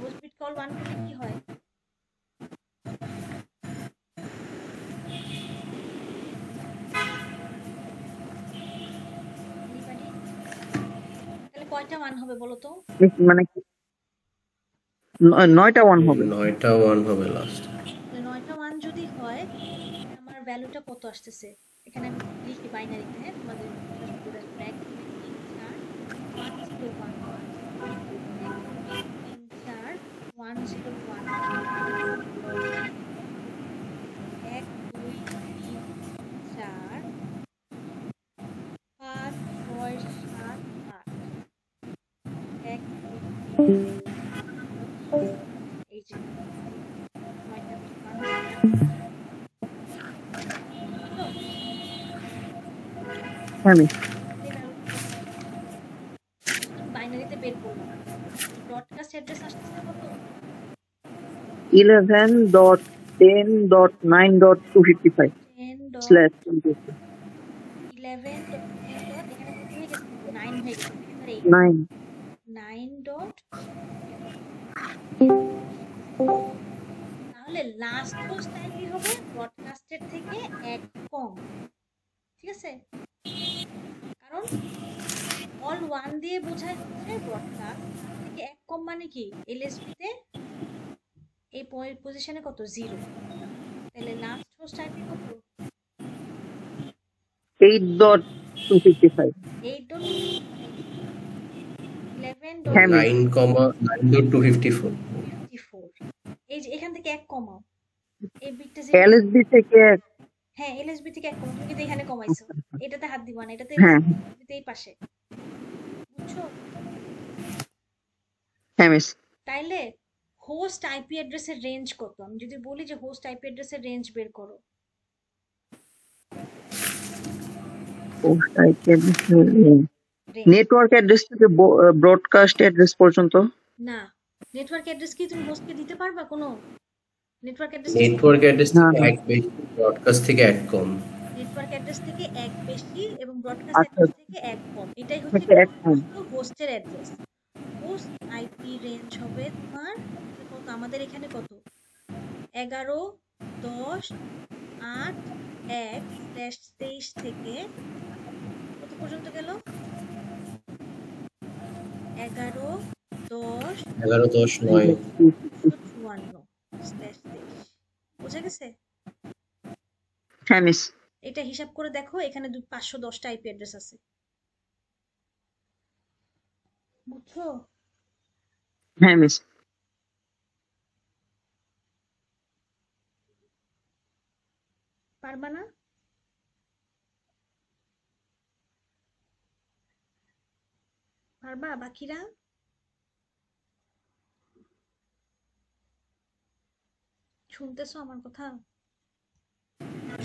হোস্ট বিটকে অল 1 করলে কি হয়? Anybody? তাহলে কয়টা 1 হবে বলো তো? মানে কি 9টা 1 হবে। 9টা 1 হবে লাস্ট। তাহলে 9টা 1 যদি হয় আমার ভ্যালুটা কত আসতেছে? এখানে আমি লিখি বাইনারিতে, হ্যাঁ, তোমাদের ব্র্যাক 1 2 3 4 5 6 8 1 2 এই যে 9টা 1 হ্যাঁ মিস। বাইনারিতে বের করলাম। ব্রডকাস্ট অ্যাড্রেস আসতেছে কত? 11.10.9.255 10. স্ল্যাশ 11. এখানে কত হয়ে গেছে? 9 হয়ে গেছে। এবারে 9 9. তাহলে লাস্ট হোস্ট আইপি হবে ব্রডকাস্টের থেকে এক কম, ঠিক আছে? কারণ অল 1 দিয়ে বোঝায় হচ্ছে ব্রডকাস্ট থেকে এক কম মানে কি এলএসবি তে এই পজিশনে কত 0, তাহলে লাস্ট হোস্ট আইপি কত? 8.255 হ্যাঁ মিস। 9,9.254 8.54। এই যে এখান থেকে এক কমাও, এই বিটটা যে এলএসবি থেকে হ্যাঁ এলএসবি থেকে এক কমাও, তুমি কিন্তু এখানে কমাইছো, এটাতে হাত দিবা না, এটাতে হ্যাঁ এই পাশে, বুঝছো? হ্যাঁ মিস। তাইলে হোস্ট আইপি অ্যাড্রেসের রেঞ্জ কত? আমি যদি বলি যে হোস্ট আইপি অ্যাড্রেসের রেঞ্জ বের করো, নেটওয়ার্ক অ্যাড্রেস থেকে ব্রডকাস্ট অ্যাড্রেস পর্যন্ত। না নেটওয়ার্ক অ্যাড্রেস কি তুমি হোস্টকে দিতে পারবা কোনো? নেটওয়ার্ক অ্যাড্রেস নেটওয়ার্ক অ্যাড্রেস না থেকে না এক বেশি, ব্রডকাস্ট থেকে এক কম। নেটওয়ার্ক অ্যাড্রেস থেকে এক বেশি এবং ব্রডকাস্ট আচ্ছা অ্যাড্রেস থেকে এক কম, এটাই হচ্ছে থেকে এক কম। হোস্টের অ্যাড্রেস। হোস্ট আইপি রেঞ্জ হবে তোমার কত? আমাদের এখানে কত 11.10.8.1/23 থেকে কত পর্যন্ত গেল? 11.10.9/54 বোঝা গেছে? হ্যাঁ মিস। এটা হিসাব করে দেখো, এখানে 510টা আইপি অ্যাড্রেস আছে, বুঝছো? হ্যাঁ মিস। পারবা না? পারবা বাকিরা? শুনতেছো আমার কথা?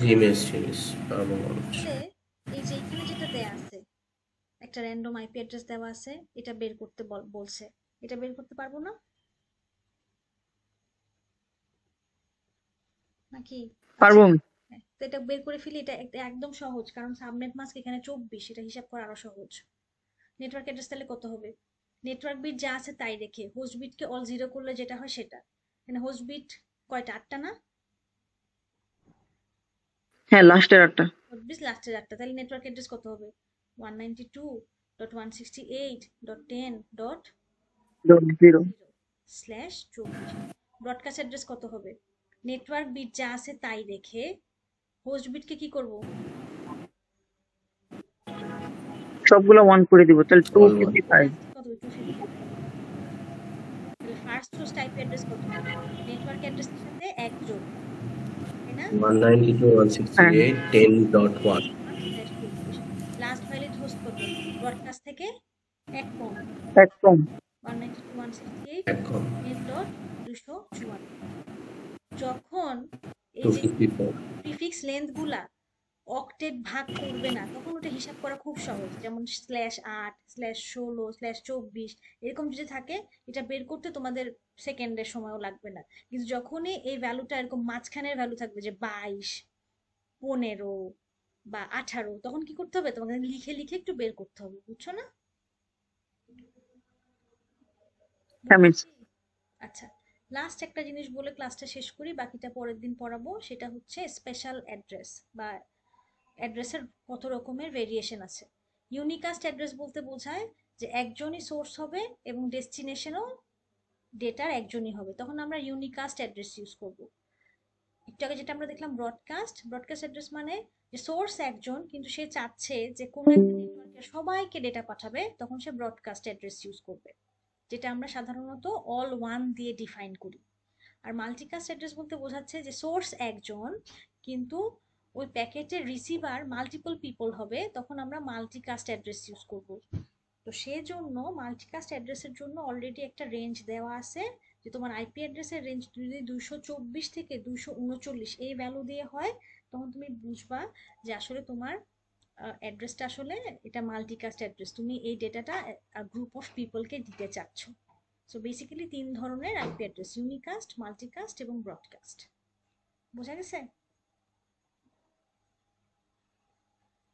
জি মিস, পারবো মনে হচ্ছে। এই যে এখানে যেটা দেয়া আছে একটা র্যান্ডম আইপি অ্যাড্রেস দেওয়া আছে, এটা বের করতে বলছে, এটা বের করতে পারবো না নাকি? পারবো। হ্যাঁ, তো এটা বের করে ফেলি, এটা একদম সহজ, কারণ সাবনেট মাস্ক এখানে 24, এটা হিসাব করা আরো সহজ। নেটওয়ার্ক অ্যাড্রেস তাহলে কত হবে? নেটওয়ার্ক বিট যা আছে তাই রেখে হোস্ট বিটকে অল 0 করলে যেটা হয় সেটা, মানে হোস্ট বিট কয়টা? 8টা না? হ্যাঁ লাস্টের 8টা। হোস্ট বিট লাস্টের 8টা, তাহলে নেটওয়ার্ক অ্যাড্রেস কত হবে? 192.168.10.0/24। ব্রডকাস্ট অ্যাড্রেস কত হবে? নেটওয়ার্ক বিট যা আছে তাই রেখে হোস্ট বিটকে কি করব? সবগুলো 1 করে দিব, তাহলে 255। কত? 255। তাহলে ফার্স্ট হোস্ট আইপি অ্যাড্রেস কত? নেটওয়ার্ক অ্যাড্রেসের সাথে এক যোগ, তাই না? 192.168.10.1 লাস্ট ভ্যালিড হোস্ট কত? ব্রডকাস্ট থেকে এক কম, একদম 192.168.10.254। যখন এই যে 254 প্রিফিক্স লেন্থ গুলা অক্টেট ভাগ করবে না তখন ওটা হিসাব করা খুব সহজ, যেমন /8/16/24 এরকম যদি থাকে এটা বের করতে তোমাদের সেকেন্ডের সময়ও লাগবে না। কিন্তু যখনই এই ভ্যালুটা এরকম মাঝখানের ভ্যালু থাকবে যে 22, 15, বা 18, তখন কি করতে হবে, তোমাকে লিখে লিখে একটু বের করতে হবে, বুঝছো না? হ্যাঁ মিস। আচ্ছা, লাস্ট একটা জিনিস বলে ক্লাসটা শেষ করি, বাকিটা পরের দিন পড়াবো। সেটা হচ্ছে স্পেশাল অ্যাড্রেস বা অ্যাড্রেসের কত রকমের ভেরিয়েশন আছে। ইউনিকাস্ট অ্যাড্রেস বলতে বোঝায় যে একজনই সোর্স হবে এবং ডেস্টিনেশনও ডেটার একজনই হবে, তখন আমরা ইউনিকাস্ট অ্যাড্রেস ইউজ করব। একটু আগে যেটা আমরা দেখলাম ব্রডকাস্ট, ব্রডকাস্ট অ্যাড্রেস মানে যে সোর্স একজন কিন্তু সে চাচ্ছে যে কোনো একটা নেটওয়ার্কে সবাইকে ডেটা পাঠাবে, তখন সে ব্রডকাস্ট অ্যাড্রেস ইউজ করবে, যেটা আমরা সাধারণত অল ওয়ান দিয়ে ডিফাইন করি। আর মাল্টিকাস্ট অ্যাড্রেস বলতে বোঝাচ্ছে যে সোর্স একজন কিন্তু ওই প্যাকেটের রিসিভার মাল্টিপল পিপল হবে, তখন আমরা মাল্টিকাস্ট অ্যাড্রেস ইউজ করব। তো সেজন্য মাল্টিকাস্ট অ্যাড্রেসের জন্য অলরেডি একটা রেঞ্জ দেওয়া আছে, যে তোমার আইপি অ্যাড্রেসের রেঞ্জ যদি 224 থেকে 239 এই ভ্যালু দিয়ে হয়, তখন তুমি বুঝবা যে আসলে তোমার অ্যাড্রেসটা আসলে এটা মাল্টিকাস্ট অ্যাড্রেস, তুমি এই ডেটাটা গ্রুপ অফ পিপলকে দিতে চাচ্ছ। সো বেসিক্যালি 3 ধরনের আইপি অ্যাড্রেস: ইউনিকাস্ট, মাল্টিকাস্ট এবং ব্রডকাস্ট। বোঝা গেছে?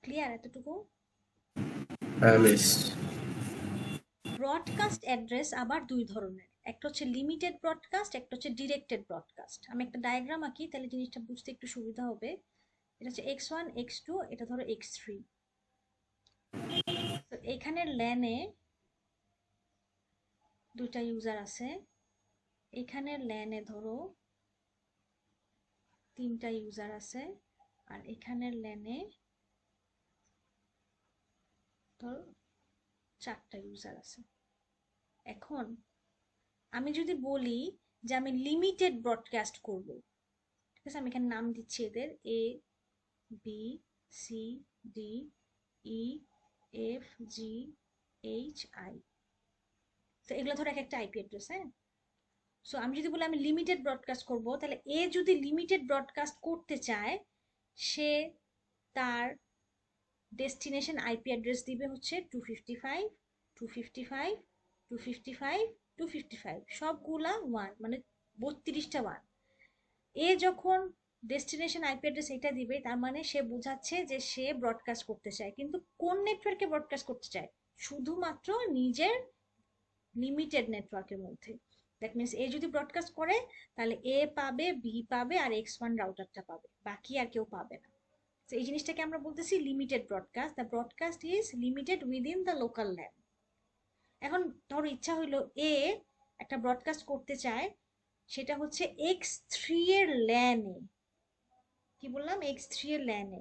ক্লিয়ার এতটুকু? হ্যাঁ মিস। ব্রডকাস্ট অ্যাড্রেস আবার 2 ধরনের, একটা হচ্ছে লিমিটেড ব্রডকাস্ট, একটা হচ্ছে ডিরেক্টেড ব্রডকাস্ট। আমি একটা ডায়াগ্রাম আঁকি তাহলে জিনিসটা বুঝতে একটু সুবিধা হবে। এটা হচ্ছে x1 x2, এটা ধরো x3। তো এখানের ল্যানে 2টা ইউজার আছে, এখানের ল্যানে ধরো 3টা ইউজার আছে, আর এখানের ল্যানে ধরো 4টা ইউজার আছে। এখন আমি যদি বলি যে আমি লিমিটেড ব্রডকাস্ট করব, ঠিক আছে, আমি এখানে নাম দিচ্ছি এদের A B C D E F G H I. তো এগুলো ধরো এক একটা আইপি অ্যাড্রেস। হ্যাঁ, সো আমি যদি বলি আমি লিমিটেড ব্রডকাস্ট করব, তাহলে এ যদি লিমিটেড ব্রডকাস্ট করতে চায়, সে তার ডেস্টিনেশন আইপি অ্যাড্রেস দিবে হচ্ছে 255 255 255 255, সবগুলা ওয়ান, মানে 32টা ওয়ান। এ যখন ডেস্টিনেশন আইপি অ্যাড্রেস এটা দিবে, তার মানে সে বোঝাচ্ছে যে সে ব্রডকাস্ট করতে চায়, কিন্তু কোন নেটওয়ার্কে ব্রডকাস্ট করতে চায়? শুধুমাত্র নিজের লিমিটেড নেটওয়ার্কের মধ্যে। দ্যাট মিনস এ যদি ব্রডকাস্ট করে, তাহলে এ পাবে, বি পাবে, আর x1 রাউটারটা পাবে, বাকি আর কেউ পাবে না। তো এই জিনিসটাকে আমরা বলতেছি limited broadcast. The broadcast is limited within the local LAN. এখন ধরো ইচ্ছা হইলো এ একটা ব্রডকাস্ট করতে চায়, সেটা হচ্ছে x3 এর ল্যানে। কি বললাম? x3 এর ল্যানে।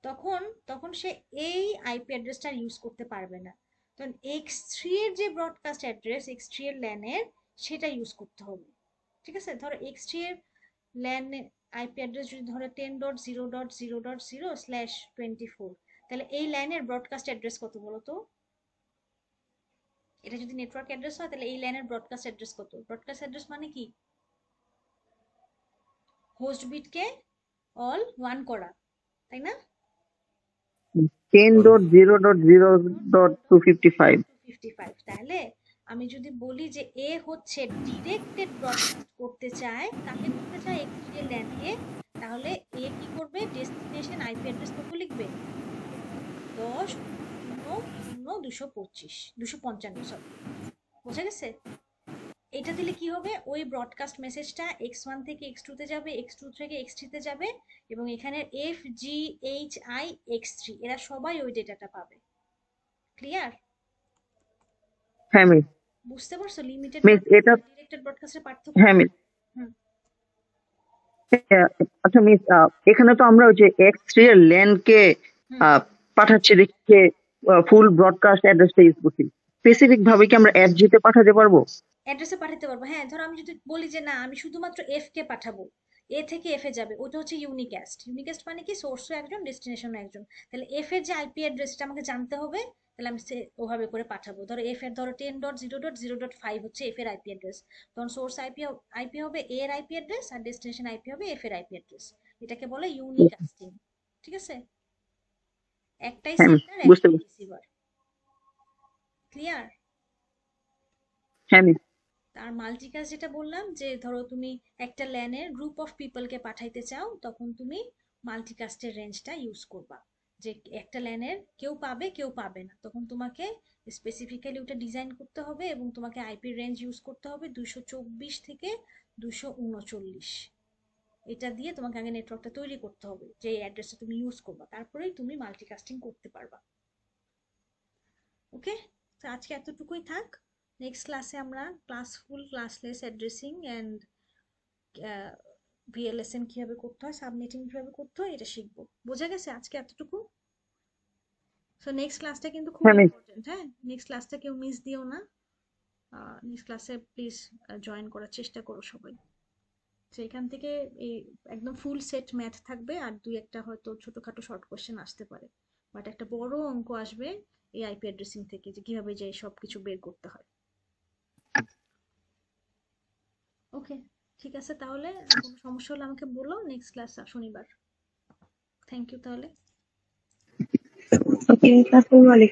তখন তখন সে এই আইপি অ্যাড্রেসটা ইউজ করতে পারবে না, তখন x3 এর যে ব্রডকাস্ট অ্যাড্রেস x3 এর ল্যানের, সেটা ইউজ করতে হবে। ঠিক আছে, ধরো x3 এর ল্যান আইপি অ্যাড্রেস যদি ধরো 10.0.0.0/24, তাহলে এই লাইনের ব্রডকাস্ট অ্যাড্রেস কত বলো তো? এটা যদি নেটওয়ার্ক অ্যাড্রেস হয়, তাহলে এই লাইনের ব্রডকাস্ট অ্যাড্রেস কত? ব্রডকাস্ট অ্যাড্রেস মানে কি? হোস্ট বিটকে অল ওয়ান করা, তাই না? 10.0.0.255। 255। তাহলে আমি যদি বলি যে এ হচ্ছে ডিরেক্টেড ব্রডকাস্ট করতে চায়, কাকে করতে চায়? x3 এর ল্যানকে। তাহলে এ কি করবে? ডেস্টিনেশন আইপি অ্যাড্রেস কত লিখবে? 10.0.0.255, সরি। বোঝা গেছে? এটা দিলে কি হবে? ওই ব্রডকাস্ট মেসেজটা x1 থেকে x2 তে যাবে, x2 থেকে x3 তে যাবে, এবং এখানে F G H I x3 এরা সবাই ওই ডেটাটা পাবে। ক্লিয়ার? হ্যাঁ মিস। বুঝতে পারছো লিমিটেড মিস ব্রডকাস্ট এটা, আর ডিরেক্টেড ব্রডকাস্টের পার্থক্য? হ্যাঁ মিস। হুম। আচ্ছা মিস, এখানে তো আমরা ওই যে x3 এর ল্যানকে হুম। পাঠাচ্ছি দেখে ফুল ব্রডকাস্ট অ্যাড্রেসটা ইউজ করছি। স্পেসিফিক ভাবে কি আমরা FG তে পাঠাতে পারবো? অ্যাড্রেসে পাঠাতে পারবো, হ্যাঁ। ধরো আমি যদি বলি যে না, আমি শুধুমাত্র এফ কে পাঠাবো, এ থেকে এফ এ যাবে, ওটা হচ্ছে ইউনিকাস্ট। ইউনিকাস্ট মানে কি? সোর্সও একজন, ডেস্টিনেশনও একজন। তাহলে এফ এর যে আইপি অ্যাড্রেসটা আমাকে জানতে হবে, তাহলে আমি ওভাবে করে পাঠাবো। ধরো এফ এর ধরো 10.0.0.5 হচ্ছে এফ এর আইপি অ্যাড্রেস, তখন সোর্স আইপি হবে এ এর আইপি অ্যাড্রেস, আর ডেস্টিনেশন আইপি হবে এফ এর আইপি অ্যাড্রেস। এটাকে বলে ইউনিকাস্টিং। ঠিক আছে? একটাই হ্যাঁ মিস, সেন্ডার, বুঝতে একটাই পারছি। রিসিভার। ক্লিয়ার? হ্যাঁ মিস। আর মাল্টিকাস্ট যেটা বললাম, যে ধরো তুমি একটা ল্যানের গ্রুপ অফ পিপলকে পাঠাইতে চাও, তখন তুমি মাল্টিকাস্টের রেঞ্জটা ইউজ করবা, যে একটা ল্যানের কেউ পাবে কেউ পাবে না, তখন তোমাকে স্পেসিফিক্যালি ওটা ডিজাইন করতে হবে এবং তোমাকে আইপি রেঞ্জ ইউজ করতে হবে 224 থেকে 239। এটা দিয়ে তোমাকে আগে নেটওয়ার্কটা তৈরি করতে হবে যে অ্যাড্রেসটা তুমি ইউজ করবা, তারপরেই তুমি মাল্টিকাস্টিং করতে পারবা। ওকে, তো আজকে এতটুকুই থাক। নেক্সট ক্লাসে আমরা ক্লাসফুল ক্লাসলেস অ্যাড্রেসিং অ্যান্ড ভিএলএসএন কিভাবে করতে হয়, সাবনেটিং কিভাবে করতে হয় এটা শিখবো। বোঝা গেছে আজকে এতটুকু? সো নেক্সট ক্লাসটা কিন্তু খুব হ্যাঁ মিস। ইম্পর্টেন্ট, হ্যাঁ, নেক্সট ক্লাসটা কেউ মিস দিও না। নেক্সট ক্লাসে প্লিজ জয়েন করার চেষ্টা করো সবাই। তো এখান থেকে এই একদম ফুল সেট ম্যাথ থাকবে, আর দুই একটা হয়তো ছোটখাটো শর্ট কোশ্চেন আসতে পারে, বাট একটা বড় অঙ্ক আসবে এই আইপি অ্যাড্রেসিং থেকে, যে কিভাবে যে সবকিছু বের করতে হয়। ওকে, ঠিক আছে, তাহলে কোনো সমস্যা হলে আমাকে বলো। নেক্সট ক্লাস শনিবার। থ্যাংক ইউ তাহলে। ওকে, আসসালামু আলাইকুম।